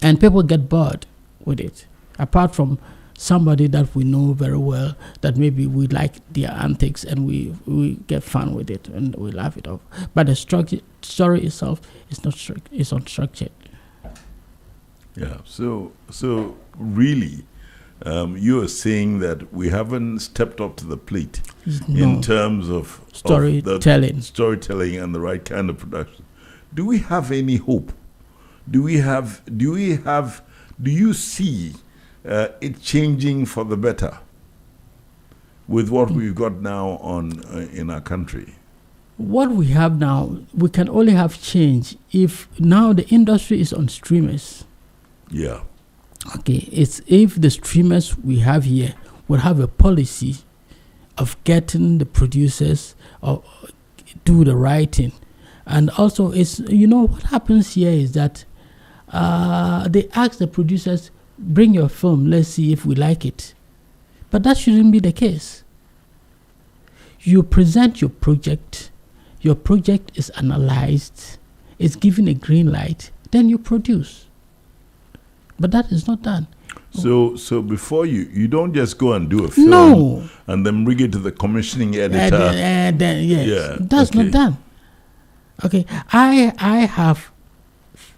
And people get bored with it. Apart from somebody that we know very well, that maybe we like their antics and we get fun with it and we laugh it off. But the story itself is not it's unstructured. Yeah. So really, you are saying that we haven't stepped up to the plate in terms of storytelling and the right kind of production. Do we have any hope? Do you see it changing for the better with what we've got now in our country? What we have now, we can only have change if now the industry is on streamers. Yeah. Okay, it's if the streamers we have here will have a policy of getting the producers or do the writing. And also, it's, what happens here is that they ask the producers, bring your film, let's see if we like it. But that shouldn't be the case. You present your project is analyzed, it's given a green light, then you produce. But that is not done. So before you don't just go and do a film and then bring it to the commissioning editor. That's not done. Okay, I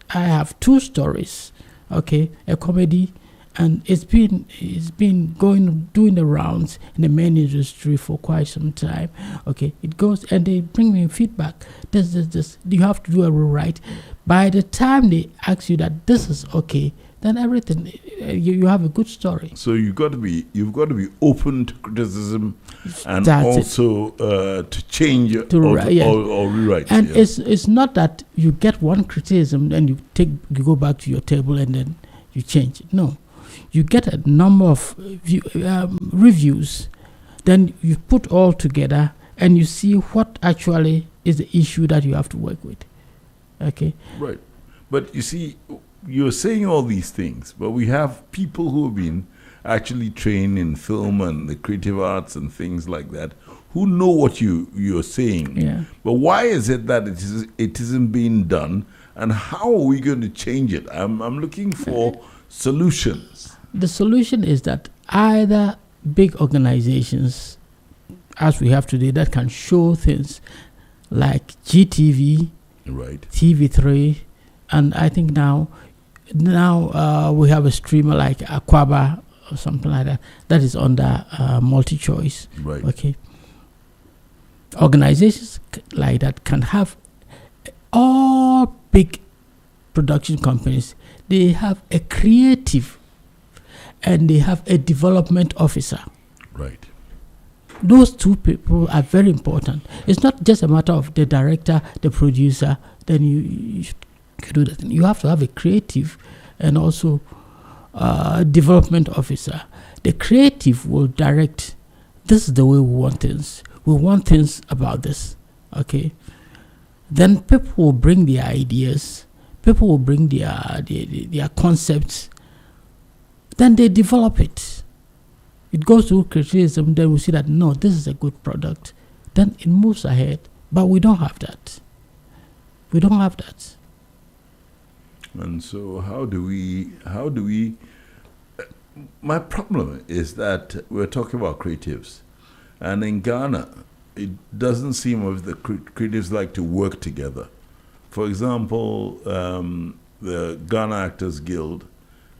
have two stories. Okay, a comedy, and it's been doing the rounds in the main industry for quite some time. Okay, it goes and they bring me feedback. This. You have to do a rewrite. By the time they ask you that this is okay, then everything you have a good story. So you've got to be open to criticism and also to change or rewrite. And it's not that you get one criticism and you go back to your table and then you change it. No, you get a number of reviews, then you put all together and you see what actually is the issue that you have to work with. Okay. Right, but you see, you're saying all these things, but we have people who have been actually trained in film and the creative arts and things like that, who know what you're saying. Yeah. But why is it that it isn't being done, and how are we going to change it? I'm looking for solutions. The solution is that either big organizations, as we have today, that can show things like GTV, right, TV3, and I think now we have a streamer like Aquaba or something like that that is under multi-choice. Right. Okay. Organizations like that can have all big production companies. They have a creative and they have a development officer. Right. Those two people are very important. It's not just a matter of the director, the producer. Then you should do that. You have to have a creative and also development officer. The creative will direct, this is the way we want things. We want things about this, okay? Then people will bring their ideas, people will bring their concepts, then they develop it. It goes through criticism, then we see that, no, this is a good product. Then it moves ahead. But we don't have that. We don't have that. And so how do we, my problem is that we're talking about creatives. And in Ghana, it doesn't seem as if the creatives like to work together. For example, the Ghana Actors Guild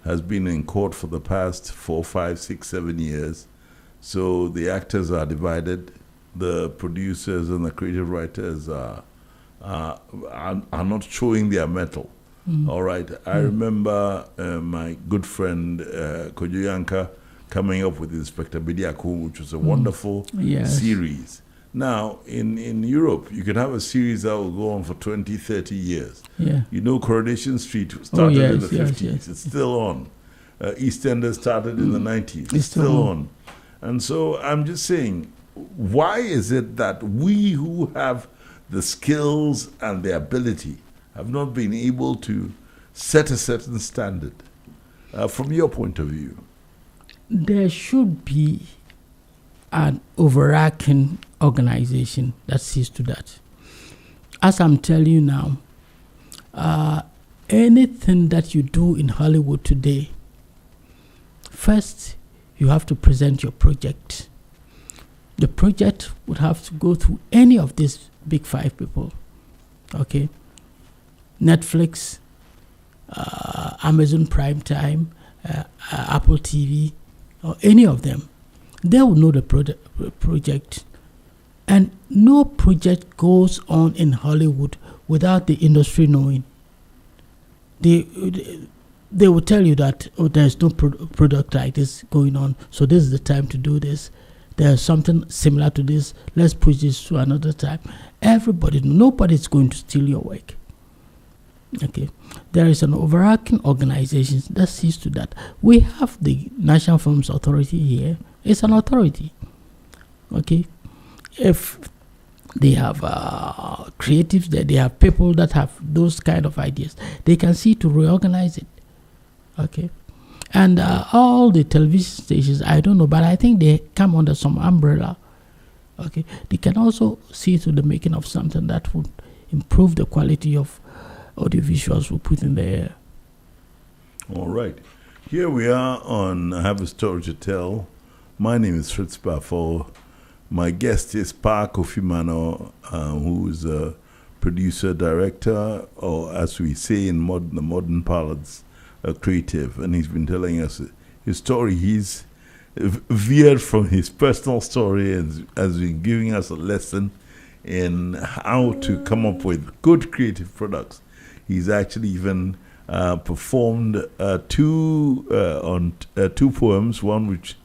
has been in court for the past 4, 5, 6, 7 years. So the actors are divided. The producers and the creative writers are not showing their mettle. All right. I remember my good friend Kojo Yanka coming up with Inspector Bidiaku, which was a wonderful series. Now, in Europe, you can have a series that will go on for 20, 30 years. Yeah. You know, Coronation Street started in the 50s. Yes. It's still on. EastEnders started in the 90s. It's still on. And so I'm just saying, why is it that we who have the skills and the ability have not been able to set a certain standard from your point of view? There should be an overarching organization that sees to that. As I'm telling you now, anything that you do in Hollywood today, first you have to present your project. The project would have to go through any of these big 5 people, okay? Netflix, Amazon Prime Time, Apple TV, or any of them. They will know the project. And no project goes on in Hollywood without the industry knowing. They will tell you that, there's no product like this going on, so this is the time to do this. There's something similar to this. Let's push this to another time. Nobody's going to steal your work. Okay. There is an overarching organization that sees to that. We have the National Films Authority here. It's an authority. Okay. If they have creatives, they have people that have those kind of ideas, they can see to reorganize it. Okay. And all the television stations, I don't know, but I think they come under some umbrella. Okay. They can also see to the making of something that would improve the quality of audiovisuals we put in the air. All right. Here we are on I Have a Story to Tell. My name is Fritz Baffour. My guest is Paa Kofi Mannor, who is a producer, director, or as we say in the modern parlance, a creative. And he's been telling us his story. He's veered from his personal story and has been giving us a lesson in how to come up with good creative products. He's actually even performed 2 poems, one which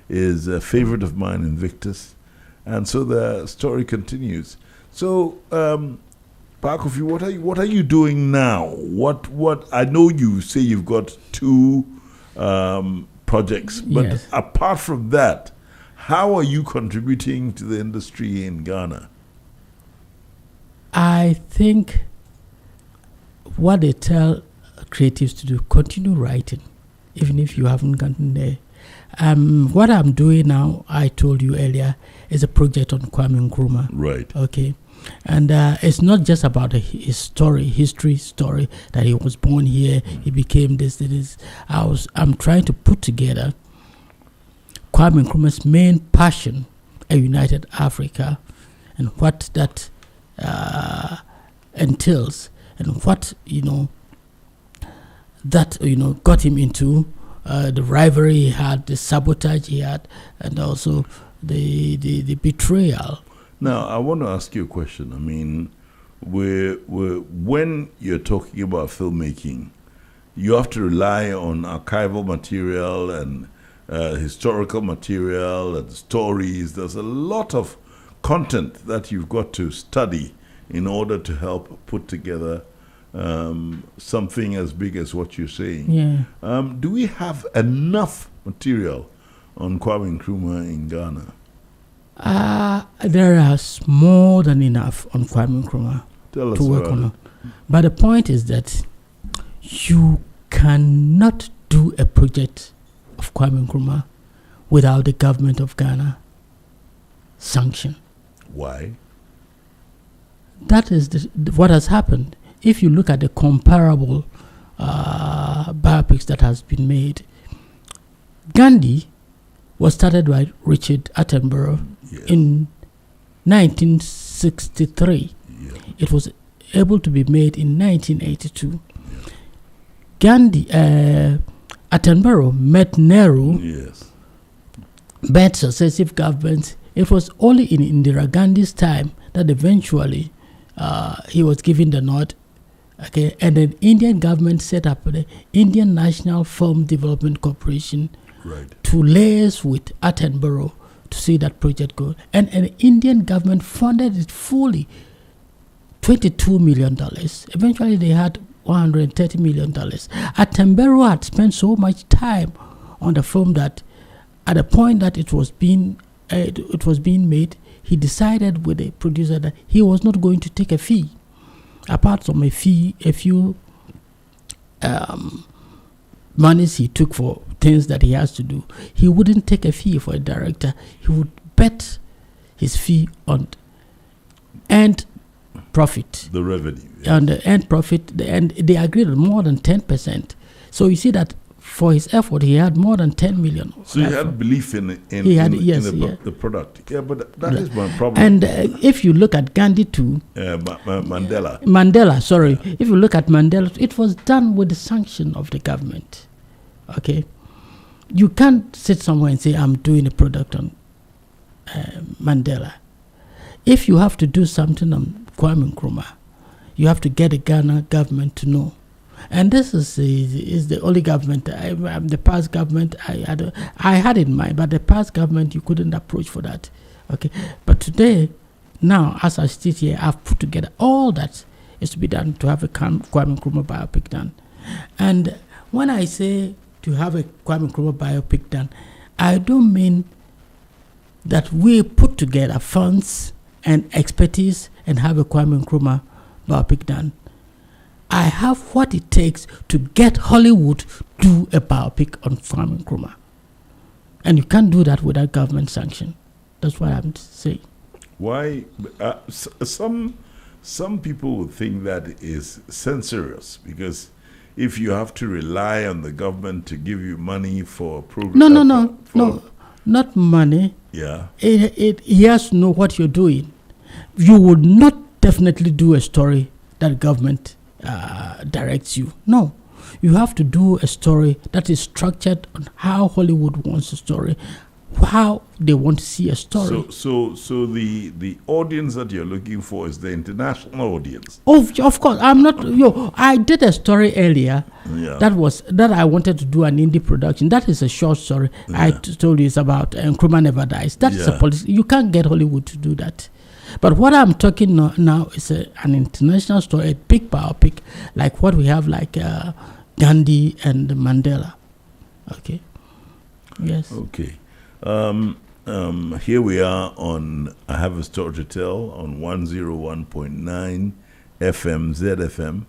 is a favorite of mine, Invictus. And so the story continues. So, Paa Kofi, what are you doing now? What I know you say you've got 2 projects, but yes. Apart from that, how are you contributing to the industry in Ghana? I think what they tell creatives to do, continue writing, even if you haven't gotten there. What I'm doing now, I told you earlier, is a project on Kwame Nkrumah. Right. Okay. And it's not just about his history story, that he was born here, he became this. I'm trying to put together Kwame Nkrumah's main passion, a united Africa, and what that entails, and what got him into the rivalry he had, the sabotage he had, and also the betrayal. Now, I want to ask you a question. I mean, when you're talking about filmmaking, you have to rely on archival material and historical material and stories. There's a lot of content that you've got to study in order to help put together something as big as what you're saying. Yeah. Do we have enough material on Kwame Nkrumah in Ghana? There is more than enough on Kwame Nkrumah to work on. But the point is that you cannot do a project of Kwame Nkrumah without the government of Ghana sanction. Why? That is what has happened. If you look at the comparable biopics that has been made, Gandhi was started by Richard Attenborough in 1963. Yeah. It was able to be made in 1982. Yeah. Attenborough met Nehru, met successive governments. It was only in Indira Gandhi's time that eventually he was given the nod. Okay, and the Indian government set up the Indian National Film Development Corporation to liaise with Attenborough to see that project go. And the Indian government funded it fully, $22 million. Eventually, they had $130 million. Attenborough had spent so much time on the film that at the point that it was being made, he decided with the producer that he was not going to take a fee. Apart from a few monies he took for things that he has to do, he wouldn't take a fee for a director. He would bet his fee on end profit. The revenue. Yes. On the end profit, and they agreed on more than 10%. So you see that for his effort, he had more than 10 million. So he had belief in the product. Yeah, but that is my problem. And if you look at Gandhi too, Mandela, sorry. Yeah. If you look at Mandela, it was done with the sanction of the government. Okay? You can't sit somewhere and say, I'm doing a product on Mandela. If you have to do something on Kwame Nkrumah, you have to get the Ghana government to know. And this is the only government. The past government I had in mind, but the past government you couldn't approach for that. Okay, but today, now as I sit here, I've put together all that is to be done to have a Kwame Nkrumah biopic done. And when I say to have a Kwame Nkrumah biopic done, I don't mean that we put together funds and expertise and have a Kwame Nkrumah biopic done. I have what it takes to get Hollywood do a biopic on Kwame Nkrumah. And you can't do that without government sanction. That's what I'm saying. Why? Some people would think that is censorious, because if you have to rely on the government to give you money for a program... No, not money. Yeah. He has to know what you're doing. You would not definitely do a story that government directs you. No, you have to do a story that is structured on how Hollywood wants a story, how they want to see a story. So the audience that you're looking for is the international audience. Of course, I'm not. I did a story earlier that I wanted to do an indie production. That is a short story. Yeah. I told you it's about Nkrumah Never Dies. That is a policy. You can't get Hollywood to do that. But what I'm talking now is an international story, a big biopic, like what we have, like Gandhi and Mandela. Okay. Yes. Okay. Here we are on I Have a Story to Tell on 101.9 FM ZFM,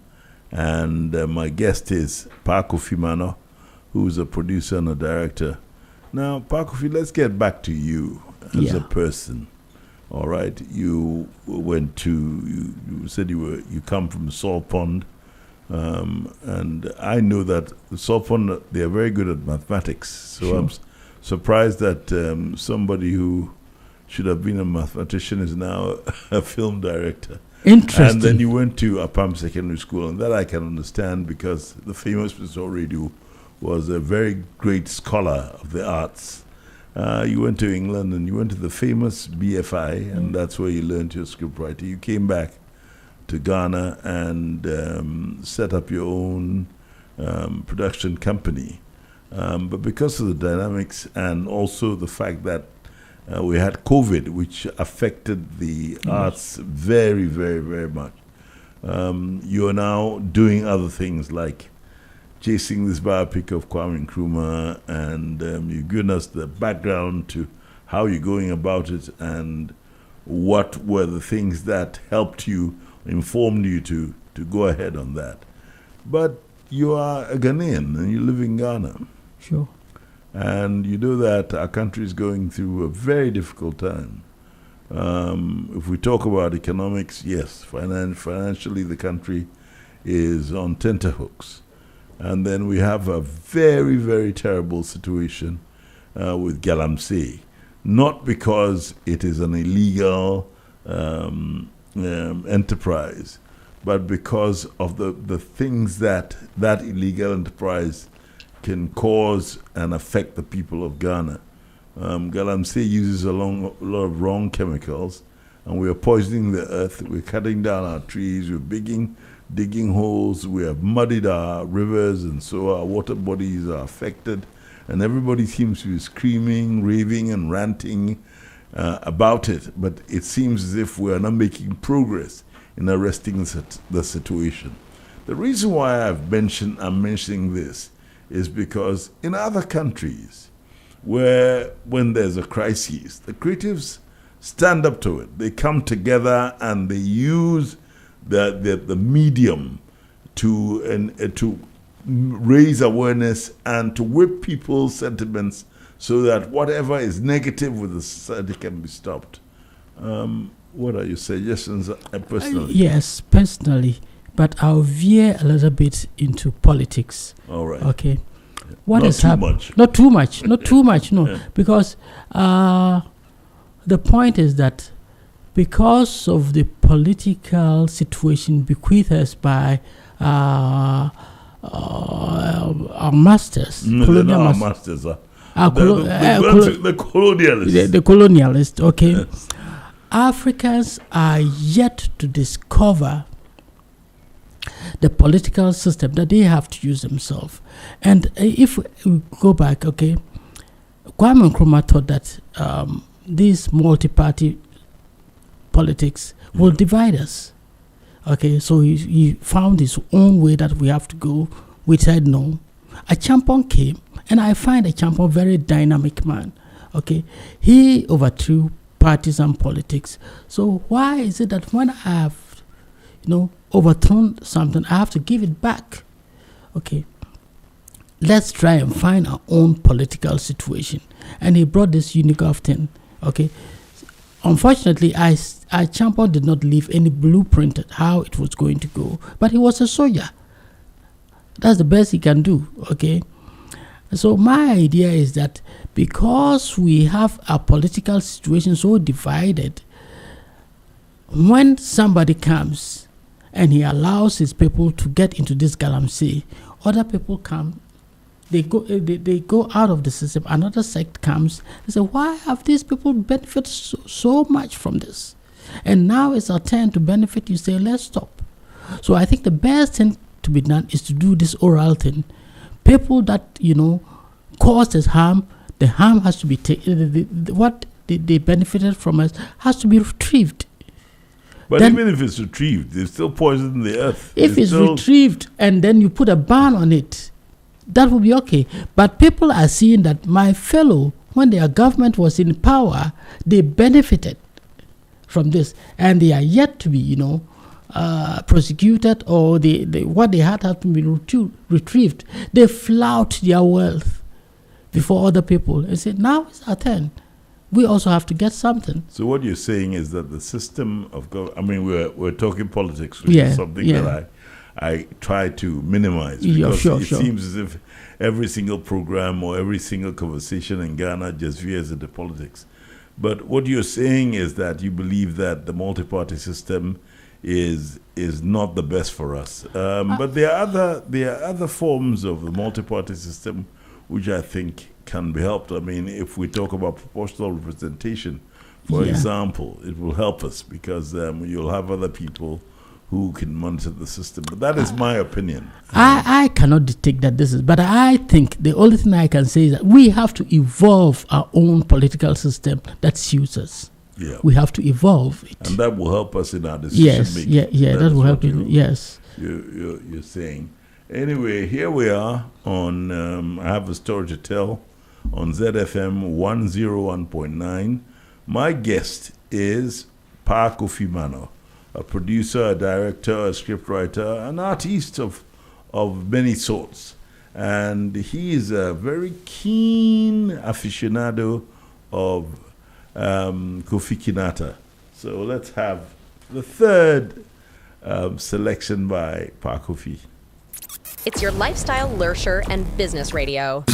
and my guest is Paa Kofi Mannor, who's a producer and a director. Now, Paa Kofi, let's get back to you as a person. All right, you went to. You said you come from Salt Pond, and I know that Salt Pond, they are very good at mathematics. So sure. I'm surprised that somebody who should have been a mathematician is now a film director. Interesting. And then you went to Apam Secondary School, and that I can understand, because the famous Mr. Radio was a very great scholar of the arts. You went to England and you went to the famous BFI, and that's where you learned your scriptwriting. You came back to Ghana and set up your own production company. But because of the dynamics and also the fact that we had COVID, which affected the arts very, very, very much, you are now doing other things like chasing this biopic of Kwame Nkrumah, and you've given us the background to how you're going about it and what were the things that helped you, informed you to go ahead on that. But you are a Ghanaian and you live in Ghana. Sure. And you know that our country is going through a very difficult time. If we talk about economics, yes, financially the country is on tenterhooks. And then we have a very, very terrible situation with Galamsey. Not because it is an illegal enterprise, but because of the things that illegal enterprise can cause and affect the people of Ghana. Galamsey uses a lot of wrong chemicals, and we are poisoning the earth. We're cutting down our trees. We're digging holes. We have muddied our rivers, and so our water bodies are affected. And everybody seems to be screaming, raving, and ranting about it. But it seems as if we are not making progress in arresting the situation. The reason why I'm mentioning this is because in other countries, where when there's a crisis, the creatives stand up to it. They come together and they use the medium to raise awareness and to whip people's sentiments so that whatever is negative with the society can be stopped. What are your suggestions personally? Yes, personally, but I'll veer a little bit into politics. All right. Okay. What is happening? Not too much. Not too much. No, because the point is that because of the political situation bequeathed us by our masters, colonial masters, the colonialists. The colonialists. Okay. Yes. Africans are yet to discover the political system that they have to use themselves. And if we go back, okay, Kwame Nkrumah thought that this multi-party politics will divide us. Okay, so he found his own way that we have to go. We said no. A champion came, and I find a champion very dynamic man. Okay, he overthrew partisan politics. So why is it that when I have, overthrown something, I have to give it back? Okay, let's try and find our own political situation. And he brought this unique thing. Okay, unfortunately, I Champion did not leave any blueprint at how it was going to go, but he was a soldier. That's the best he can do. Okay, so my idea is that because we have a political situation so divided, when somebody comes and he allows his people to get into this Galamsey, other people come, they go out of the system, another sect comes, they say, why have these people benefited so much from this? And now it's our turn to benefit. You say, let's stop. So I think the best thing to be done is to do this oral thing. People that, caused us harm, the harm has to be taken, what they benefited from us has to be retrieved. But then, even if it's retrieved, it's still poisoning the earth. If it's retrieved and then you put a ban on it, that will be okay. But people are seeing that my fellow, when their government was in power, they benefited from this, and they are yet to be, prosecuted, or what they had to be retrieved. They flout their wealth before other people and say, now it's our turn. We also have to get something. So what you're saying is that the system of government, we're talking politics, which is something that I try to minimize, because it seems as if every single program or every single conversation in Ghana just veers into politics. But what you're saying is that you believe that the multi-party system is not the best for us. But there are other forms of the multi-party system which I think can be helped. I mean, if we talk about proportional representation, for example, it will help us because you'll have other people who can monitor the system. But that is my opinion. I cannot dictate that this is, but I think the only thing I can say is that we have to evolve our own political system that suits us. Yeah. We have to evolve it. And that will help us in our decision making. That will help you. Yes. You're saying. Anyway, here we are on I Have a Story to Tell on ZFM 101.9. My guest is Paa Kofi Mannor, a producer, a director, a scriptwriter, an artist of many sorts. And he is a very keen aficionado of Kofi Kinata. So let's have the third selection by Paa Kofi. It's your lifestyle, leisure, and business radio.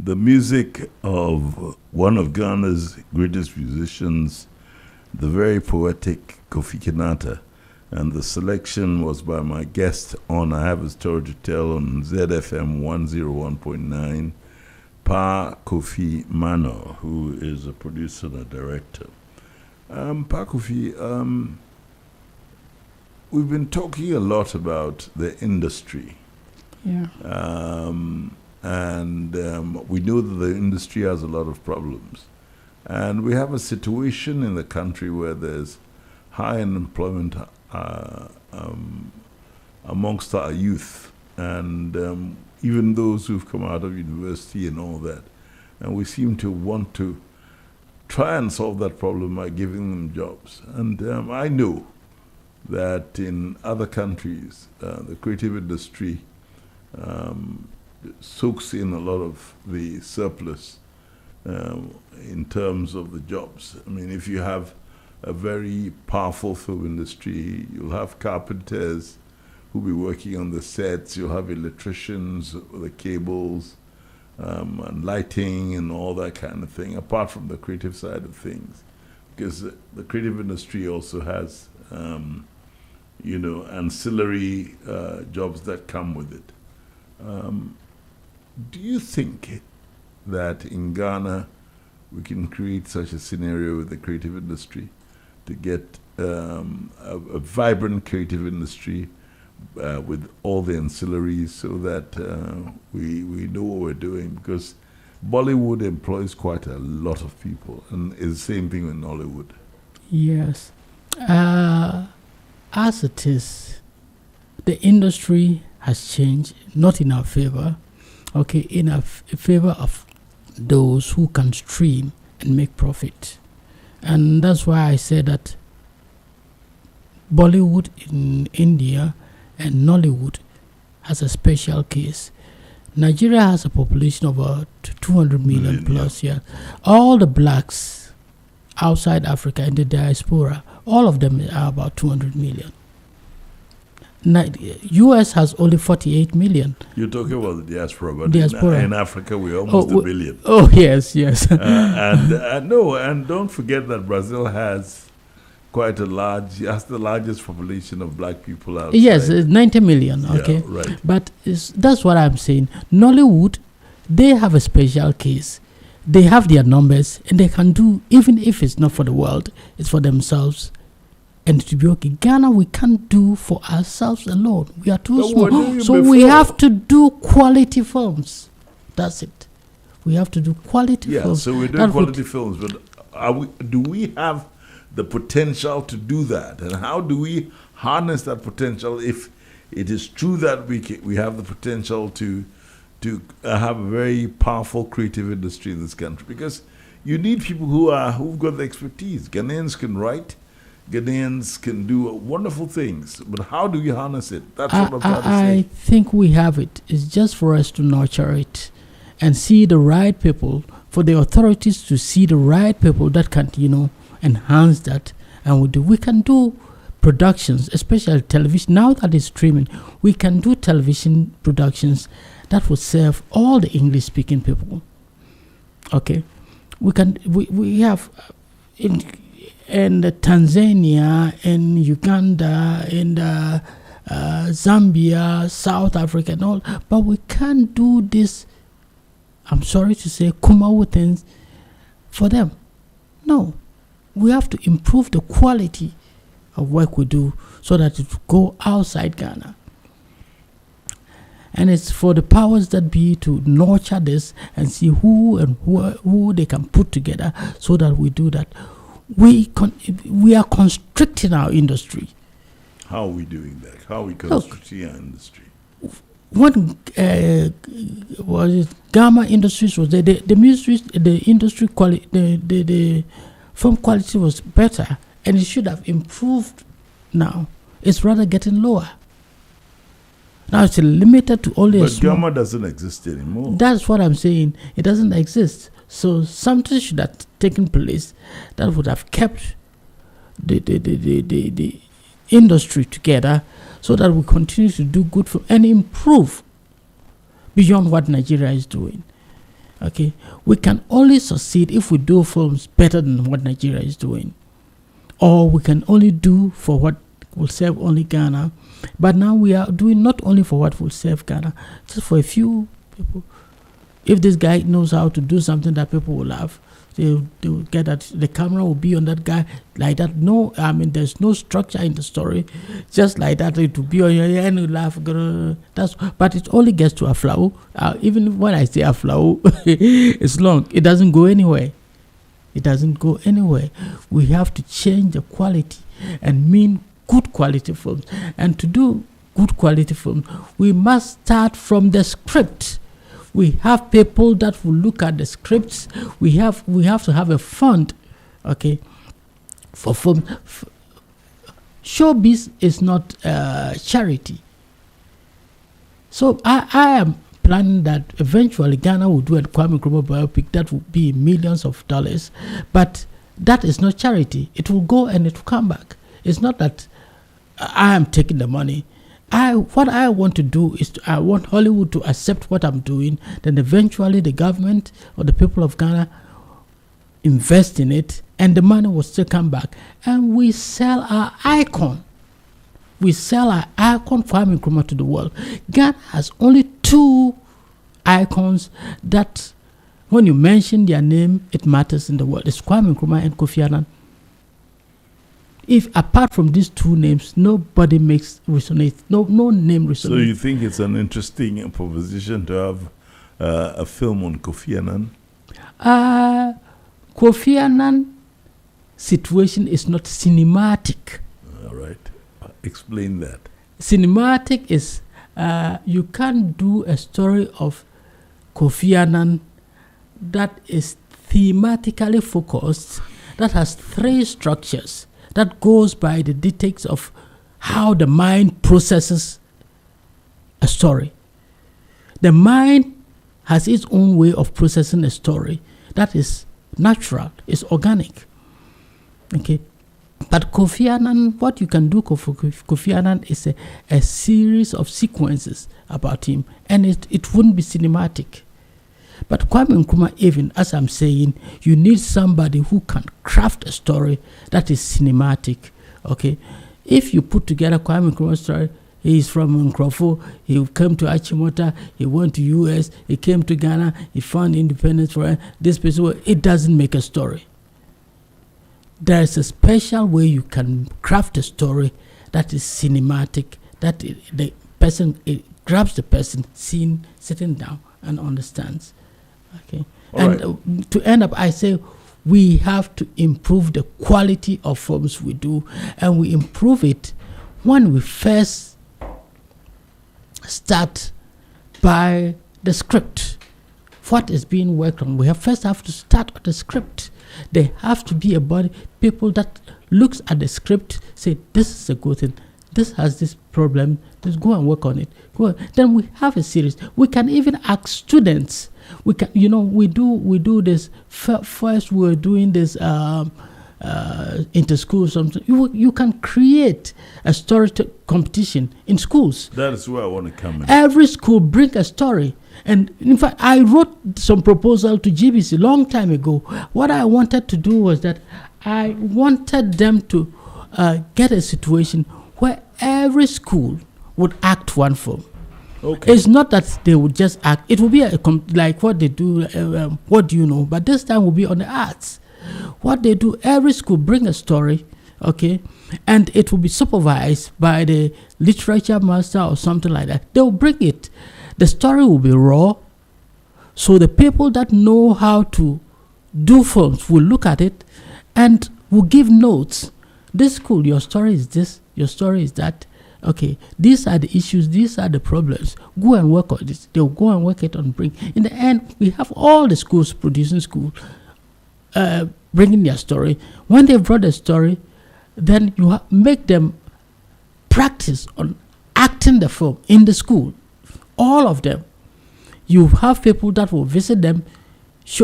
The music of one of Ghana's greatest musicians, the very poetic Kofi Kinata. And the selection was by my guest on I Have a Story to Tell on ZFM 101.9, Paa Kofi Mannor, who is a producer and a director. Paa Kofi, we've been talking a lot about the industry. Yeah. And we know that the industry has a lot of problems. And we have a situation in the country where there's high unemployment amongst our youth, and even those who've come out of university and all that. And we seem to want to try and solve that problem by giving them jobs. And I know that in other countries, the creative industry soaks in a lot of the surplus in terms of the jobs. I mean, if you have a very powerful film industry, you'll have carpenters who'll be working on the sets, you'll have electricians, the cables, and lighting and all that kind of thing, apart from the creative side of things. Because the creative industry also has, ancillary jobs that come with it. Do you think that in Ghana we can create such a scenario with the creative industry to get a vibrant creative industry with all the ancillaries so that we know what we're doing? Because Bollywood employs quite a lot of people, and it's the same thing in Nollywood. Yes. As it is, the industry has changed, not in our favor, okay, in our favor of those who can stream and make profit. And that's why I say that Bollywood in India and Nollywood has a special case. Nigeria has a population of about 200 million plus, yeah. All the blacks outside Africa in the diaspora, all of them are about 200 million. US has only 48 million. You're talking about the diaspora, but in Africa we're almost a billion. Oh, yes. And don't forget that Brazil has the largest population of black people outside. Yes, 90 million, okay. Yeah, right. But that's what I'm saying. Nollywood, they have a special case. They have their numbers, and they can do, even if it's not for the world, it's for themselves. And to be okay, Ghana, we can't do for ourselves alone. We are too small. So we have to do quality films. That's it. We have to do quality films. So we're doing quality films, but do we have the potential to do that? And how do we harness that potential if it is true that we have the potential to have a very powerful creative industry in this country? Because you need people who've got the expertise. Ghanaians can write. Ghanaians can do wonderful things, but how do we harness it? That's what I'm trying to say. I think we have it. It's just for us to nurture it and see the right people, for the authorities to see the right people that can, enhance that. And we can do productions, especially television. Now that it's streaming, we can do television productions that will serve all the English-speaking people. Okay, we have in Tanzania, in Uganda, in Zambia, South Africa, and all. But we can't do this, I'm sorry to say, Kumawu things for them. No. We have to improve the quality of work we do so that it will go outside Ghana. And it's for the powers that be to nurture this and see who they can put together so that we do that. We are constricting our industry. How are we doing that? How are we constricting our industry? When was it Gamma Industries was there, the industry quality, the film quality was better, and it should have improved. Now it's rather getting lower. Now it's limited to only. But Gamma doesn't exist anymore. That's what I'm saying. It doesn't exist. So something should have taken place that would have kept the industry together, so that we continue to do good film and improve beyond what Nigeria is doing. Okay, we can only succeed if we do films better than what Nigeria is doing, or we can only do for what will serve only Ghana. But now we are doing not only for what will serve Ghana, just for a few people. If this guy knows how to do something that people will love, they will get that. The camera will be on that guy like that. No, there's no structure in the story. Just like that, it will be on your end and you laugh. But it only gets to a flow. Even when I say a flow, it's long. It doesn't go anywhere. It doesn't go anywhere. We have to change the quality and mean good quality films. And to do good quality films, we must start from the script. We have people that will look at the scripts. We have to have a fund, okay, for film. Showbiz is not charity. So I am planning that eventually Ghana will do a Kwame Nkrumah biopic that will be millions of dollars, but that is not charity. It will go and it will come back. It's not that I am taking the money. What I want to do is I want Hollywood to accept what I'm doing. Then eventually the government or the people of Ghana invest in it, and the money will still come back. And we sell our icon. We sell our icon Kwame Nkrumah to the world. Ghana has only 2 icons that when you mention their name, it matters in the world. It's Kwame Nkrumah and Kofi Annan. If apart from these two names, nobody resonate. No name resonates. So you think it's an interesting proposition to have a film on Kofi Annan? Kofi Annan situation is not cinematic. All right. Explain that. Cinematic is you can't do a story of Kofi Annan that is thematically focused, that has three structures, that goes by the dictates of how the mind processes a story. The mind has its own way of processing a story that is natural, is organic. Okay, but Kofi Annan, what you can do for Kofi Annan is a series of sequences about him, and it wouldn't be cinematic. But Kwame Nkrumah, even as I'm saying, you need somebody who can craft a story that is cinematic. Okay, if you put together Kwame Nkrumah's story, he's from Nkrofo, he came to Achimota, he went to US, he came to Ghana, he found independence for this person. It doesn't make a story. There's a special way you can craft a story that is cinematic, that the person, it grabs the person sitting down and understands. Okay. All and right. To end up, I say we have to improve the quality of films we do, and we improve it when we first start by the script. What is being worked on? We first have to start on the script. There have to be people that looks at the script, say this is a good thing, this has this problem, let's go and work on it. Then we have a series. We can even ask students. We can, we do this. First, we're doing this inter-school something. You can create a story competition in schools. That is where I want to come in. Every school bring a story. And in fact, I wrote some proposal to GBC long time ago. What I wanted to do was that I wanted them to get a situation where every school would act one film. Okay. It's not that they would just act. It will be like what they do, what do you know? But this time will be on the arts. What they do, every school bring a story, okay? And it will be supervised by the literature master or something like that. They will bring it. The story will be raw. So the people that know how to do films will look at it and will give notes. This school, your story is this, your story is that. Okay, these are the issues, these are the problems. Go and work on this. They'll go and work it on bring. In the end, we have all the schools, producing schools, bringing their story. When they brought the story, then you make them practice on acting the film in the school. All of them. You have people that will visit them.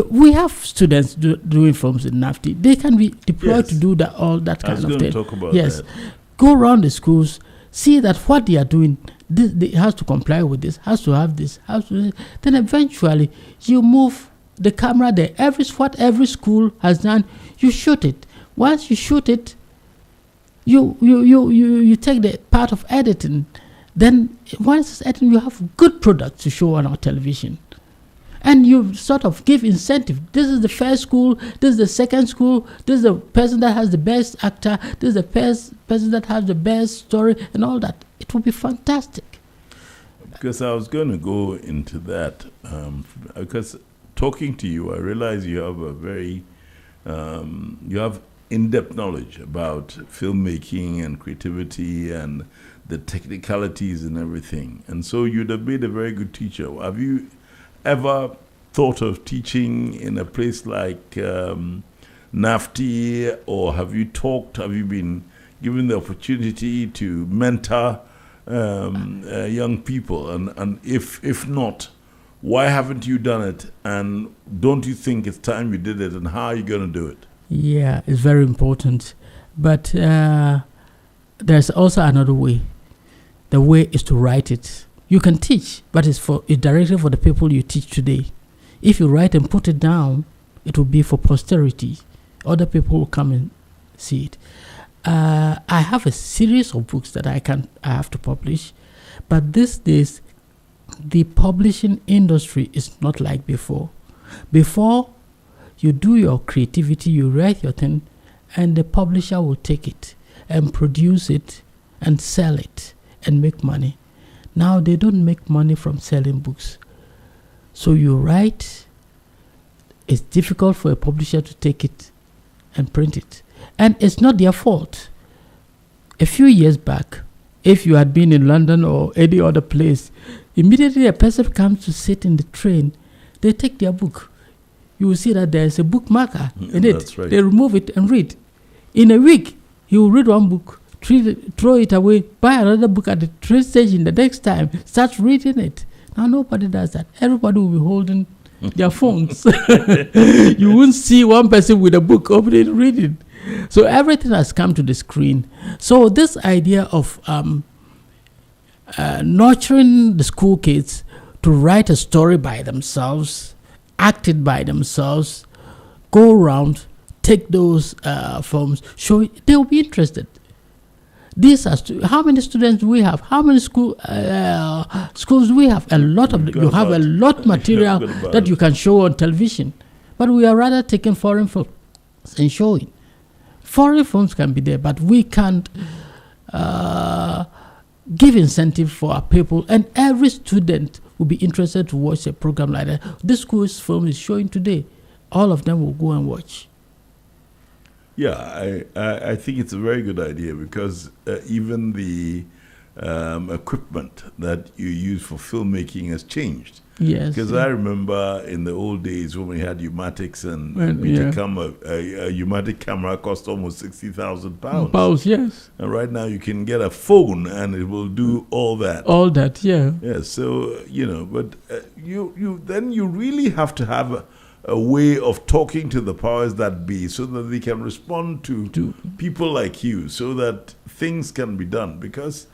We have students doing films in NAFTI. They can be deployed to do that, all that kind of thing. I was going to talk about that. Go around the schools, see that what they are doing, it has to comply with this, has to have this, has to. Then eventually you move the camera there. What every school has done, you shoot it. Once you shoot it, you take the part of editing. Then once it's editing, you have good products to show on our television. And you sort of give incentive. This is the first school, this is the second school, this is the person that has the best actor, this is the person that has the best story, and all that. It will be fantastic. Because I was going to go into that. Because talking to you, I realize you have a very, you have in-depth knowledge about filmmaking and creativity and the technicalities and everything. And so you'd have been a very good teacher. Have you ever thought of teaching in a place like NAFTI, or have you been given the opportunity to mentor young people? And if not, why haven't you done it? And don't you think it's time you did it? And how are you going to do it? Yeah, it's very important. But there's also another way. The way is to write it. You can teach, but it's directed for the people you teach today. If you write and put it down, it will be for posterity. Other people will come and see it. I have a series of books that I have to publish, but these days, the publishing industry is not like before. Before, you do your creativity, you write your thing, and the publisher will take it and produce it and sell it and make money. Now they don't make money from selling books. So you write, it's difficult for a publisher to take it and print it. And it's not their fault. A few years back, if you had been in London or any other place, immediately a person comes to sit in the train, they take their book. You will see that there's a bookmarker in it. That's right. They remove it and read. In a week, he will read one book, throw it away, buy another book at the train station the next time, start reading it. Now nobody does that. Everybody will be holding their phones. You won't see one person with a book opening reading. So everything has come to the screen. So this idea of nurturing the school kids to write a story by themselves, act it by themselves, go around, take those forms, show it, they will be interested. These are how many students do we have? How many schools do we have? A lot of you have a lot material that you can show on television, but we are rather taking foreign films and showing. Foreign films can be there, but we can't give incentive for our people, and every student will be interested to watch a program like that. This school's film is showing today. All of them will go and watch. Yeah, I think it's a very good idea because even the equipment that you use for filmmaking has changed. Yes. Because I remember in the old days when we had Umatics and a Umatic camera cost almost £60,000. Pounds, yes. And right now you can get a phone and it will do all that. All that, yeah. Yeah, so, but you really have to have a way of talking to the powers that be so that they can respond to people like you so that things can be done because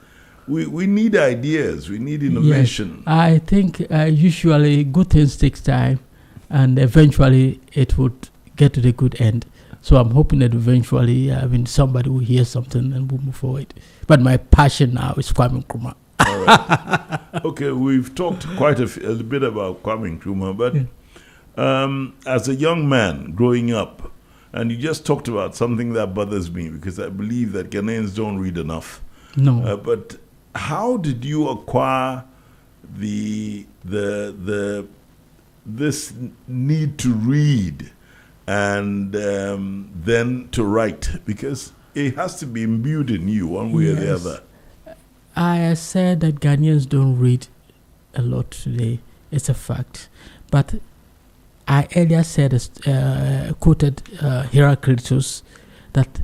we need ideas, we need innovation. Yes. I think usually good things takes time and eventually it would get to the good end. So I'm hoping that eventually somebody will hear something and we'll move forward. But my passion now is Kwame Nkrumah. All right. Okay, we've talked quite a bit about Kwame Nkrumah, but as a young man growing up, and you just talked about something that bothers me because I believe that Ghanaians don't read enough. No. But how did you acquire this need to read and then to write? Because it has to be imbued in you one way or the other. I said that Ghanaians don't read a lot today. It's a fact. But I earlier said, quoted Heraclitus, that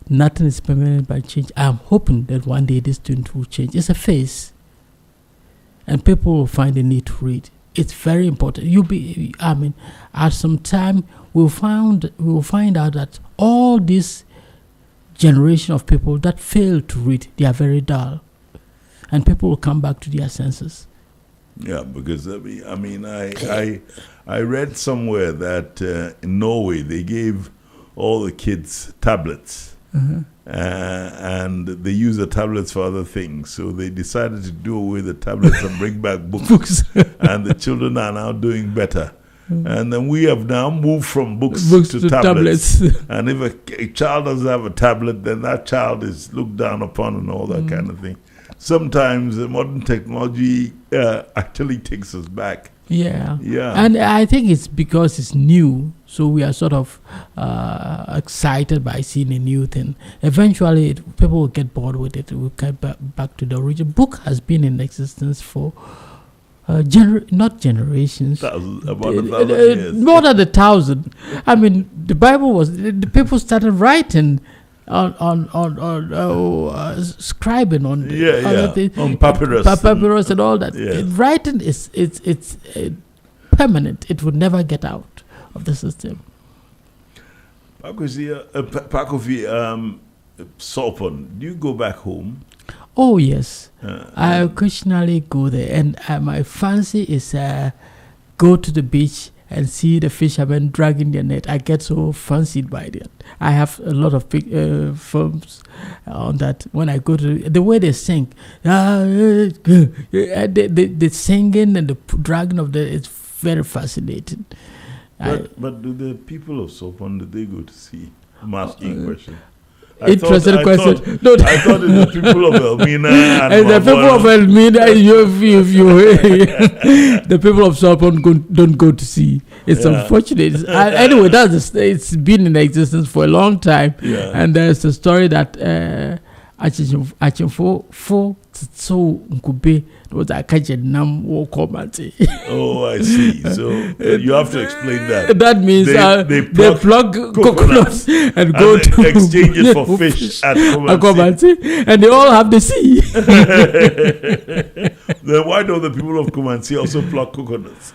nothing is permanent by change. I'm hoping that one day this thing will change. It's a phase, and people will find the need to read. It's very important. At some time we'll find out that all this generation of people that fail to read, they are very dull, and people will come back to their senses. Yeah, because I read somewhere that in Norway they gave all the kids tablets, and they use the tablets for other things. So they decided to do away the tablets and bring back books. And the children are now doing better. And then we have now moved from books to tablets. And if a child doesn't have a tablet, then that child is looked down upon and all that kind of thing. Sometimes the modern technology actually takes us back. Yeah. And I think it's because it's new, so we are sort of excited by seeing a new thing. Eventually, people will get bored with it. We'll get back to the original. Book has been in existence for not generations. About 1,000 years. More than 1,000. I mean, the Bible was, the people started writing on scribing on papyrus and all that. Yes. Writing it's permanent. It would never get out of the system. Paa Kofi, Sulpan, do you go back home? Oh yes, I occasionally go there, and my fancy is go to the beach and see the fishermen dragging their net, I get so fancied by that. I have a lot of films on that. When I go to the way they sing, the singing and the dragging of it's very fascinating. But do the people of Sopon, do they go to see? I'm asking a question. Interesting question. I thought it was the people of Elmina and the people of Elmina, the people of Sopon don't go to see. It's unfortunate. Anyway, it's been in existence for a long time. Yeah. And there's a story that Achimfo so Nkube was a Kajanam war committee. Oh, I see. So you have to explain that. That means they plug coconuts and go to exchange it for fish at Kumansi. And they all have the sea. Then why don't the people of Kumansi also pluck coconuts?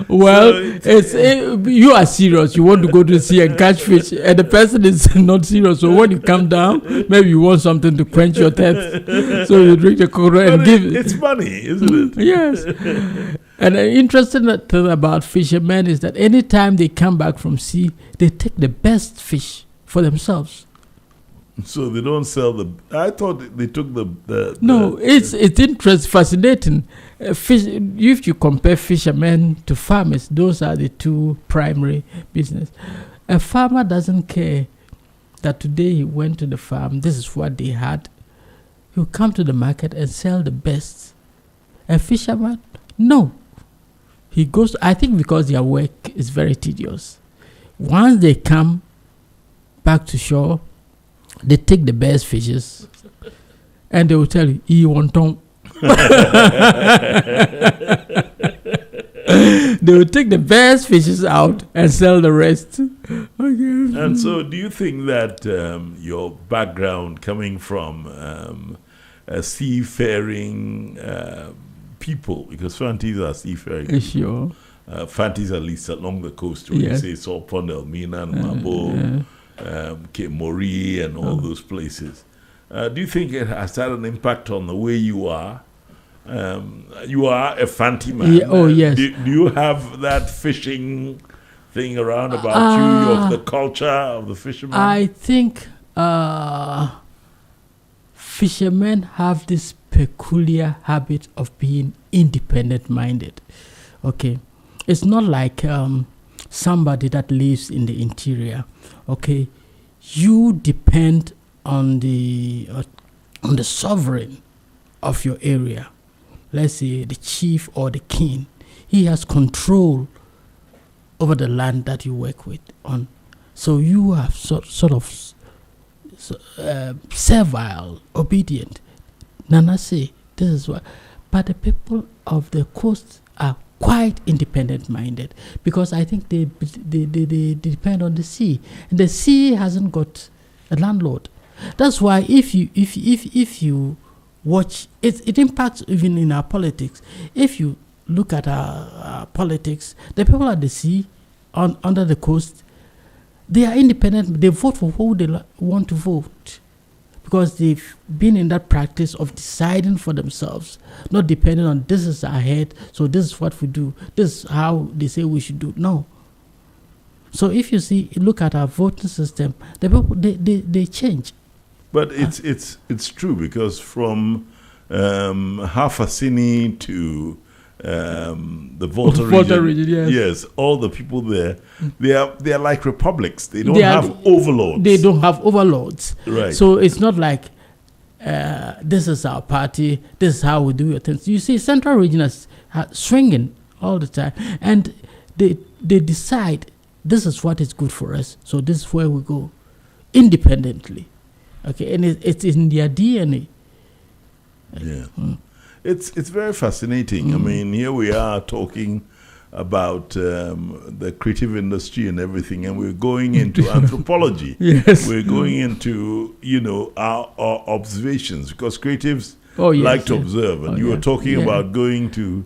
You are serious. You want to go to the sea and catch fish, and the person is not serious. So when you come down, maybe you want something to quench your thirst. So you drink the coconut and give. It's funny, isn't it? Yes. And an interesting thing about fishermen is that anytime they come back from sea, they take the best fish for themselves. So they don't sell I thought they took the No, it's interesting, fascinating. Fish. If you compare fishermen to farmers, those are the two primary business. A farmer doesn't care that today he went to the farm. This is what they had. He'll come to the market and sell the best. A fisherman, no. He goes. I think because their work is very tedious. Once they come back to shore, they take the best fishes, and they will tell you, "You want to." They will take the best fishes out and sell the rest. Okay. And so, do you think that your background coming from a seafaring people, because Fantis are seafaring, sure. Fantis at least along the coast, where you say Sopon, Elmina, and Mabo. Cape Mori and all those places. Do you think it has had an impact on the way you are? You are a Fanti man. Yes. Do you have that fishing thing around about you, of the culture of the fishermen? I think fishermen have this peculiar habit of being independent-minded. Okay, it's not like somebody that lives in the interior. Okay, you depend on the sovereign of your area. Let's say the chief or the king. He has control over the land that you work with on. So you are sort of servile, obedient. Nana say this is what. But the people of the coast are quite independent-minded, because I think they depend on the sea, and the sea hasn't got a landlord. That's why if you watch it impacts even in our politics. If you look at our politics, the people at the sea, under the coast, they are independent. They vote for who they want to vote, because they've been in that practice of deciding for themselves, not depending on this is our head, so this is what we do, this is how they say we should do. No. So if you look at our voting system, the people they change. But it's true, because from Hafasini to the Volta region, yes, all the people there, they are like republics. They don't have overlords. They don't have overlords. Right. So it's not like this is our party, this is how we do your things. You see, Central Region is swinging all the time, and they decide this is what is good for us. So this is where we go, independently. Okay, and it's in their DNA. Yeah. It's very fascinating. I mean, here we are talking about the creative industry and everything, and we're going into anthropology. Yes. We're going into, our observations, because creatives like to observe. And you were talking about going to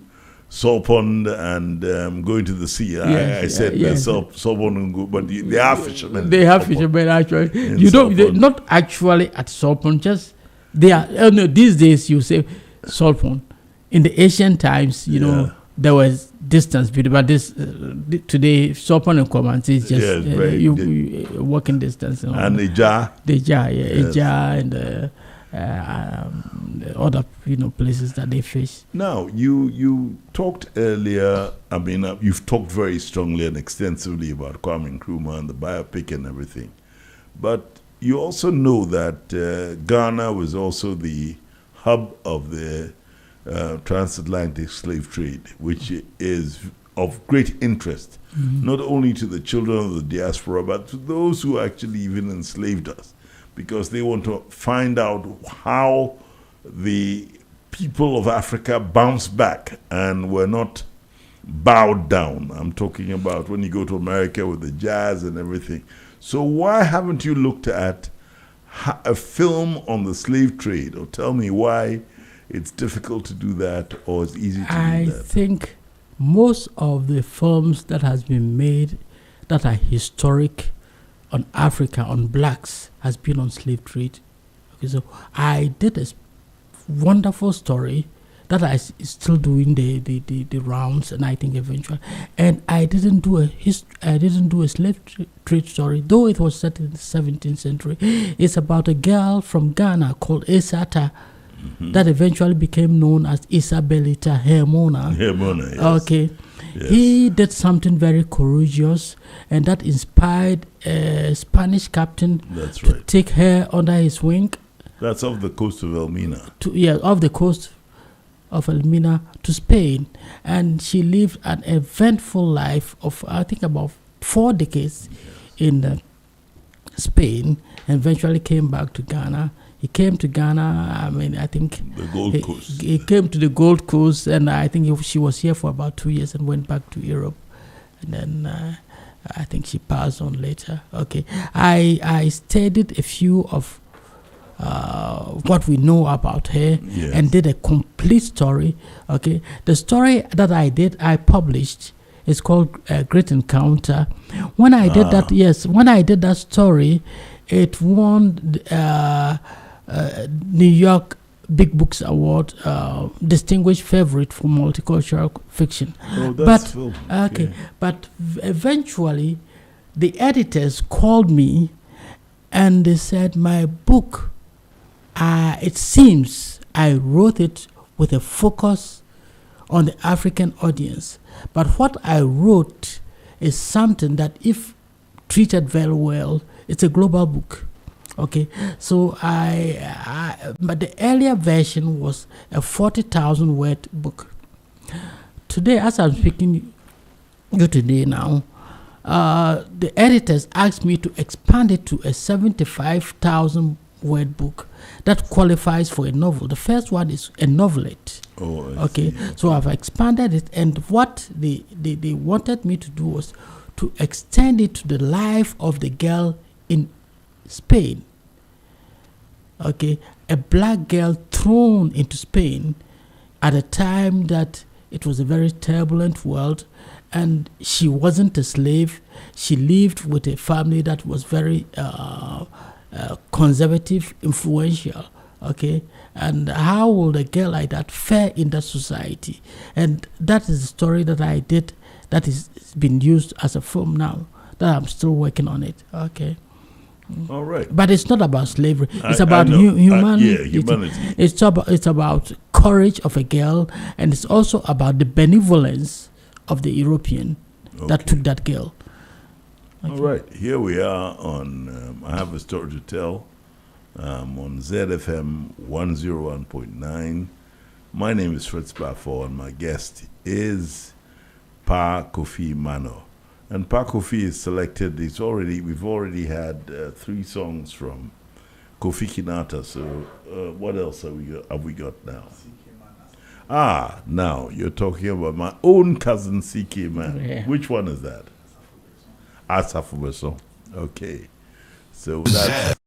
Sopon and going to the sea. I said Sopon and go, but they are fishermen. They have fishermen, actually. They're not actually at Sopon, just they are. These days you say Sopon. In the ancient times, there was distance between, but this today Sopan and Command is just you walking distance. And Ija, Ija, and the other places that they fish. Now you talked earlier. I mean, you've talked very strongly and extensively about Kwame Nkrumah and the biopic and everything, but you also know that Ghana was also the hub of the transatlantic slave trade, which is of great interest, not only to the children of the diaspora, but to those who actually even enslaved us, because they want to find out how the people of Africa bounced back and were not bowed down. I'm talking about when you go to America with the jazz and everything. So why haven't you looked at a film on the slave trade, or tell me why it's difficult to do that or it's easy to do that? I think most of the films that has been made that are historic on Africa, on blacks, has been on slave trade. Okay, so I did a wonderful story that I still doing the rounds, and I think eventually, and I didn't do a slave trade story, though it was set in the 17th century. It's about a girl from Ghana called Esata, that eventually became known as Isabelita Hermona. Hermona, yes. Okay. Yes. He did something very courageous, and that inspired a Spanish captain to take her under his wing. That's off the coast of Elmina. Off the coast of Elmina to Spain. And she lived an eventful life of, I think, about 4 decades in Spain, and eventually came back to Ghana. He came to Ghana, I think... The Gold Coast. He came to the Gold Coast, and I think she was here for about 2 years and went back to Europe. And then I think she passed on later. Okay. I studied a few of what we know about her, and did a complete story. Okay. The story that I published is called Great Encounter. When I did that story, it won New York Big Books Award, distinguished favorite for multicultural fiction. Oh, that's but eventually the editors called me and they said my book, it seems I wrote it with a focus on the African audience, but what I wrote is something that, if treated very well, it's a global book. Okay, so but the earlier version was a 40,000 word book. Today, as I'm speaking you today now, the editors asked me to expand it to a 75,000 word book that qualifies for a novel. The first one is a novelette. Okay, so I've expanded it, and what they wanted me to do was to extend it to the life of the girl in Spain. Okay, a black girl thrown into Spain at a time that it was a very turbulent world, and she wasn't a slave. She lived with a family that was very conservative, influential. Okay, and how will a girl like that fare in that society? And that is the story that I did, that is been used as a film now, that I'm still working on it. Okay. All right. But it's not about slavery. It's about humanity. Humanity. It's about courage of a girl, and it's also about the benevolence of the European that took that girl. Okay. All right. Here we are on I Have a Story to Tell on ZFM 101.9. My name is Fritz Baffour, and my guest is Paa Kofi Mannor. And Paa Kofi is selected. We've already had 3 songs from Kofi Kinata. So what else have we got now? Now you're talking about my own cousin CK Man. Yeah. Which one is that? Asafubeso. Okay. So that's...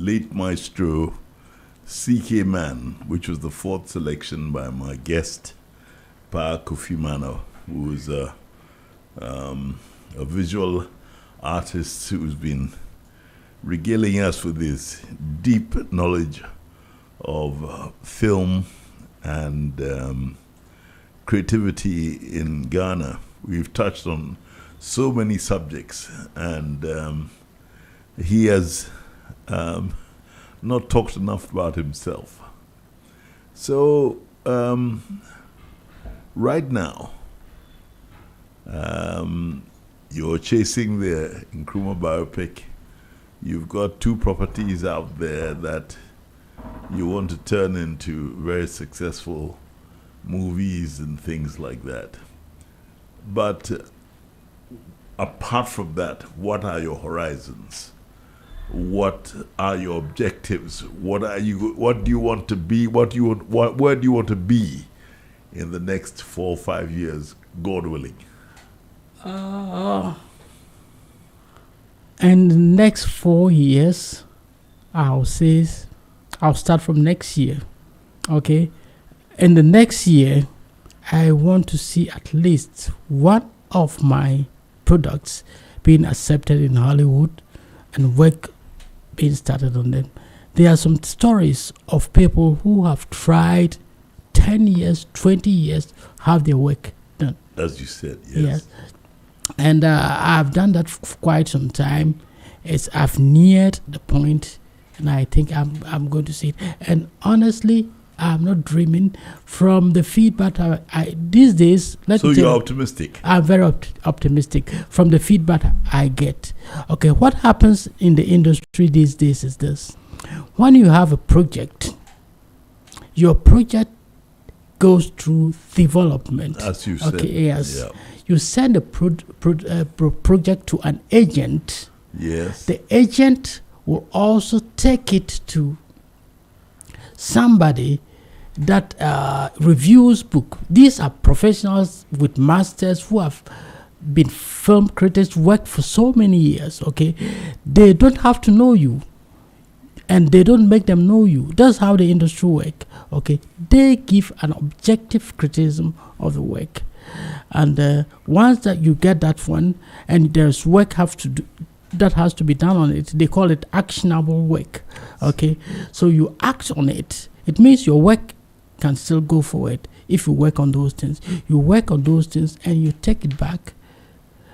late maestro C.K. Mann, which was the fourth selection by my guest, Paa Kofi Mannor, who is a visual artist who's been regaling us with his deep knowledge of film and creativity in Ghana. We've touched on so many subjects, and he has not talked enough about himself. So right now, you're chasing the Nkrumah biopic. You've got 2 properties out there that you want to turn into very successful movies and things like that. But apart from that, what are your horizons? What are your objectives? What do you want to be? Where do you want to be in the next 4 or 5 years, God willing? In the next 4 years, I'll start from next year. Okay? In the next year, I want to see at least one of my products being accepted in Hollywood and work being started on them. There are some stories of people who have tried 10 years, 20 years, have their work done. As you said, yes. And I've done that for quite some time. I've neared the point, and I think I'm going to see it. And honestly, I'm not dreaming. From the feedback I these days. So you're optimistic? I'm very optimistic from the feedback I get. Okay, what happens in the industry these days is this. When you have a project, your project goes through development. As you said. Okay, yes. Yeah. You send a project to an agent. Yes. The agent will also take it to somebody that reviews book. These are professionals with masters who have been film critics, worked for so many years. Okay, they don't have to know you, and they don't make them know you. That's how the industry works. Okay, they give an objective criticism of the work, and once that you get that one, and there's work that has to be done on it, they call it actionable work. Okay, so you act on it. It means your work can still go forward if you work on those things. You work on those things and you take it back.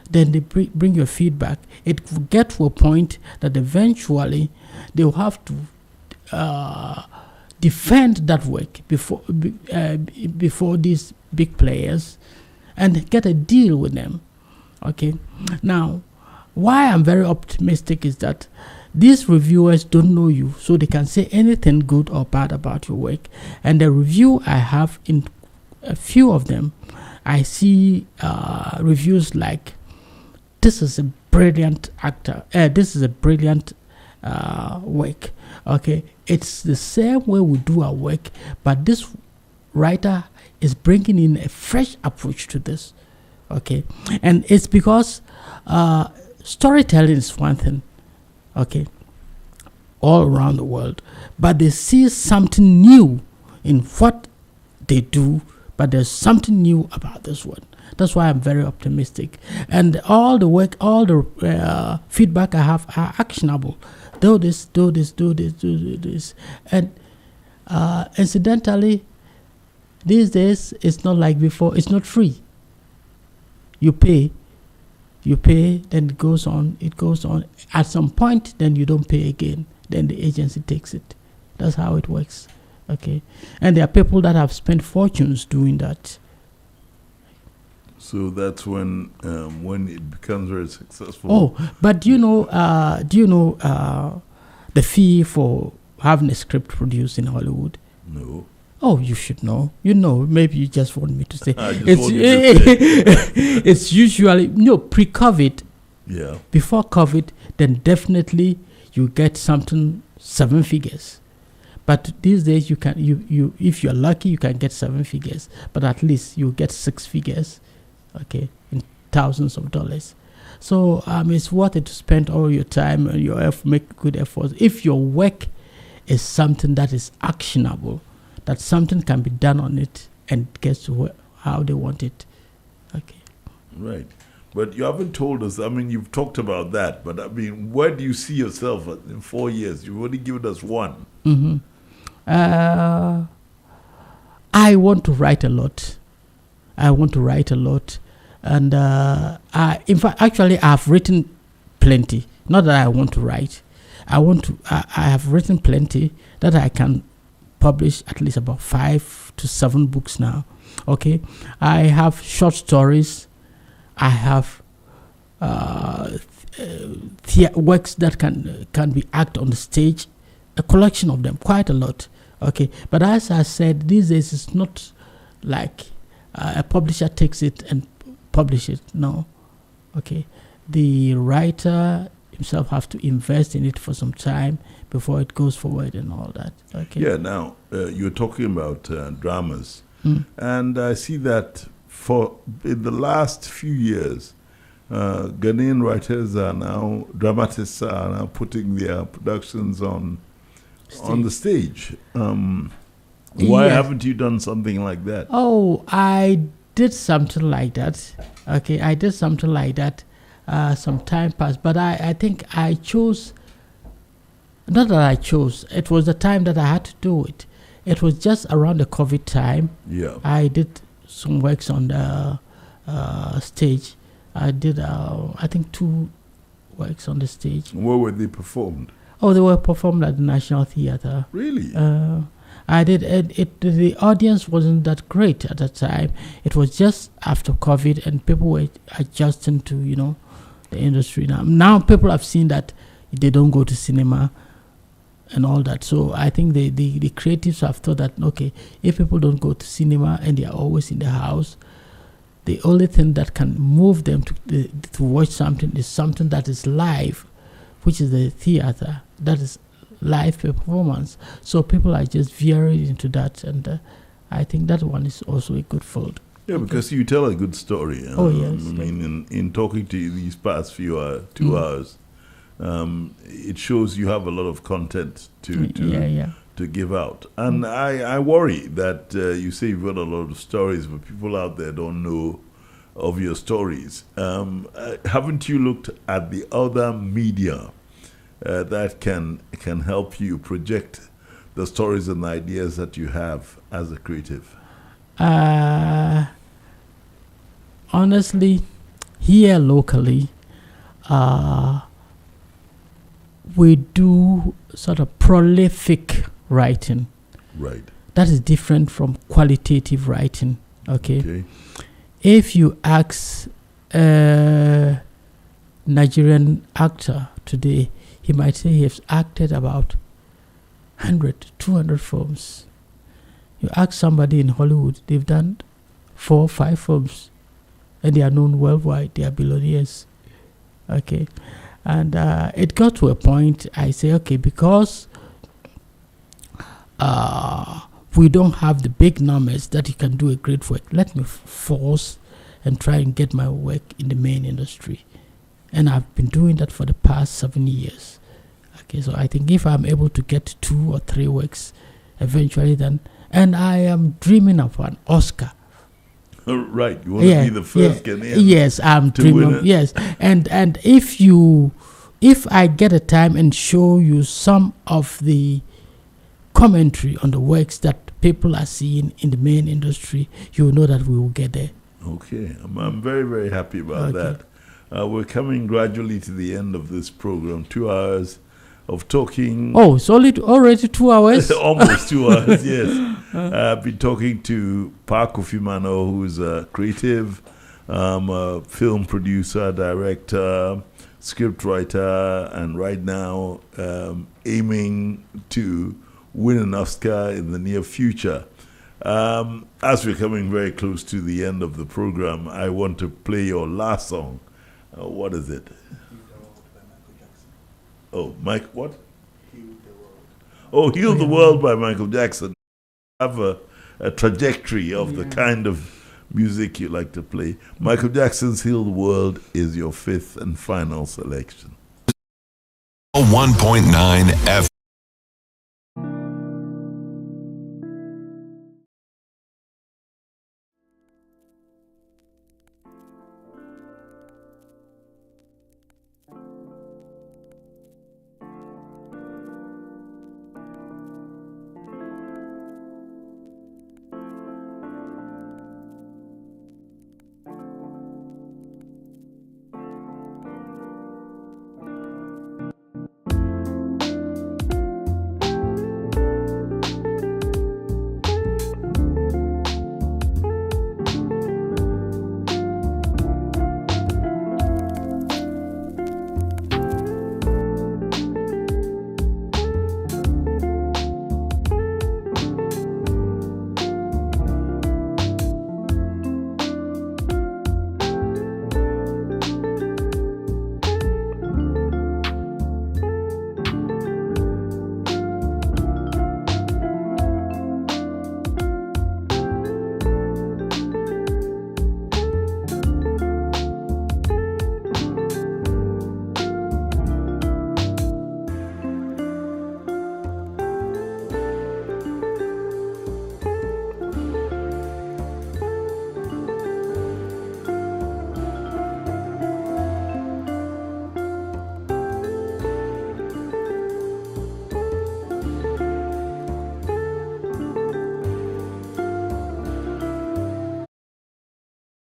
Then they bring your feedback. It will get to a point that eventually they will have to defend that work before these big players and get a deal with them. Okay. Now, why I'm very optimistic is that these reviewers don't know you, so they can say anything good or bad about your work. And the review I have in a few of them, I see reviews like, "This is a brilliant actor. This is a brilliant work." Okay, it's the same way we do our work, but this writer is bringing in a fresh approach to this. Okay, and it's because storytelling is one thing. Okay, all around the world, but they see something new in what they do, but there's something new about this one. That's why I'm very optimistic, and all the work, all the feedback I have are actionable. Do this, do this, do this, do this. And incidentally, these days it's not like before. It's not free. You pay, then it goes on. At some point, then you don't pay again. Then the agency takes it. That's how it works. Okay, and there are people that have spent fortunes doing that. So that's when it becomes very successful. Oh, but do you know the fee for having a script produced in Hollywood? No. Oh, you should know. You know, maybe you just want me to say. It's it's usually pre-COVID. Yeah. Before COVID, then definitely you get something 7 figures. But these days you can you if you're lucky you can get 7 figures, but at least you get 6 figures, okay, in thousands of dollars. So it's worth it to spend all your time and make good efforts. If your work is something that is actionable, that something can be done on it and gets to how they want it. Okay. Right. But you haven't told us, I mean, you've talked about that, but I mean, where do you see yourself in 4 years? You've only given us one. Mm-hmm. I want to write a lot. And in fact, actually, I've written plenty. Not that I want to write. I have written plenty that I can publish at least about 5 to 7 books now. Okay. I have short stories. I have works that can be acted on the stage, a collection of them, quite a lot. Okay, but as I said, these days it's not like a publisher takes it and publish it. No, okay, the writer himself have to invest in it for some time before it goes forward and all that. Okay. Yeah. Now you're talking about dramas, and I see that in the last few years, Ghanaian writers dramatists are now putting their productions on the stage. Why haven't you done something like that? Oh, I did something like that. Okay, I did something like that some time past, but I think I chose, not that I chose, it was the time that I had to do it. It was just around the COVID time. Yeah. I did some works on the stage. I did, I think, 2 works on the stage. Where were they performed? Oh, they were performed at the National Theatre. Really? I did it. The audience wasn't that great at that time. It was just after COVID, and people were adjusting to the industry. Now people have seen that they don't go to cinema and all that. So I think the creatives have thought that, okay, if people don't go to cinema and they are always in the house, the only thing that can move them to watch something is something that is live, which is the theater. That is live performance. So people are just veering into that, and I think that one is also a good fold. Yeah, because you tell a good story. Oh, yes. I mean, in talking to you these past few 2 hours, it shows you have a lot of content to give out. And I worry that you say you've got a lot of stories, but people out there don't know of your stories. Haven't you looked at the other media that can help you project the stories and ideas that you have as a creative? Honestly, here locally, we do sort of prolific writing. Right. That is different from qualitative writing. Okay. If you ask a Nigerian actor today, he might say he has acted about 100, 200 films. You ask somebody in Hollywood, they've done 4 or 5 films, and they are known worldwide. They are billionaires. Okay. And it got to a point, I say, okay, because we don't have the big numbers that you can do a great work, let me force and try and get my work in the main industry. And I've been doing that for the past 7 years. Okay, so I think if I'm able to get 2 or 3 works eventually, then, and I am dreaming of an Oscar. Right, you want to be the first Ghanaian. Yes, I'm dreaming of, yes. And if I get a time and show you some of the commentary on the works that people are seeing in the main industry, you will know that we will get there. Okay, I'm very, very happy about that. We're coming gradually to the end of this program. 2 hours of talking. Oh, it's already 2 hours? Almost 2 hours, yes. I've been talking to Paa Kofi Mannor, who's a creative, a film producer, director, scriptwriter, and right now aiming to win an Oscar in the near future. As we're coming very close to the end of the program, I want to play your last song. What is it? Oh, Mike, what? Heal the World. Oh, Heal the World by Michael Jackson. Have a trajectory of the kind of music you like to play. Michael Jackson's Heal the World is your fifth and final selection. 101.9 FM.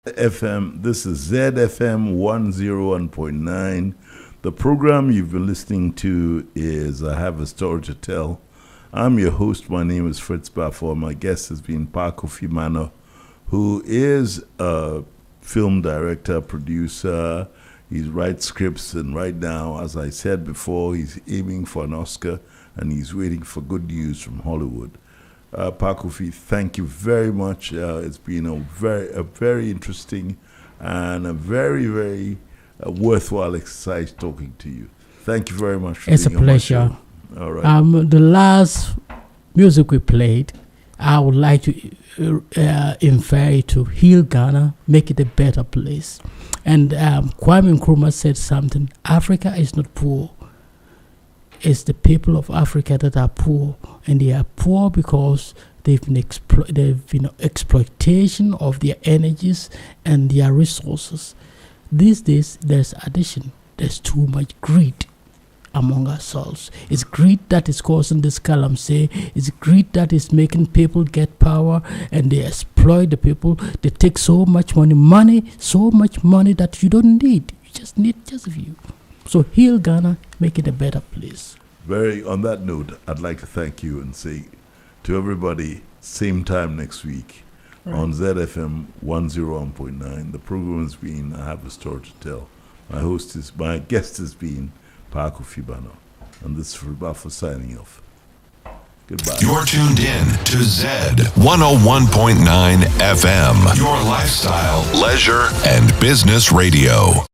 FM. This is ZFM 101.9. The program you've been listening to is I Have a Story to Tell. I'm your host. My name is Fritz Baffour. My guest has been Paa Kofi Mannor, who is a film director, producer. He writes scripts, and right now, as I said before, he's aiming for an Oscar, and he's waiting for good news from Hollywood. Paa Kofi, thank you very much. It's been a very interesting and a very worthwhile exercise talking to you. Thank you very much for It's a being on my pleasure. show. All right. The last music we played, I would like to infer it to heal Ghana, make it a better place. And Kwame Nkrumah said something, Africa is not poor. It's the people of Africa that are poor, and they are poor because they've been exploitation of their energies and their resources. These days, there's addition. There's too much greed among ourselves. It's greed that is causing this calamity. It's greed that is making people get power, and they exploit the people. They take so much money that you don't need. You just need just a few. So heal Ghana, make it a better place. On that note, I'd like to thank you and say to everybody, same time next week on ZFM 101.9. The program has been I Have a Story to Tell. My guest has been Paa Kofi Mannor, and this is Fritz Baffour signing off. Goodbye. You're tuned in to Z 101.9 FM, your lifestyle, leisure, and business radio.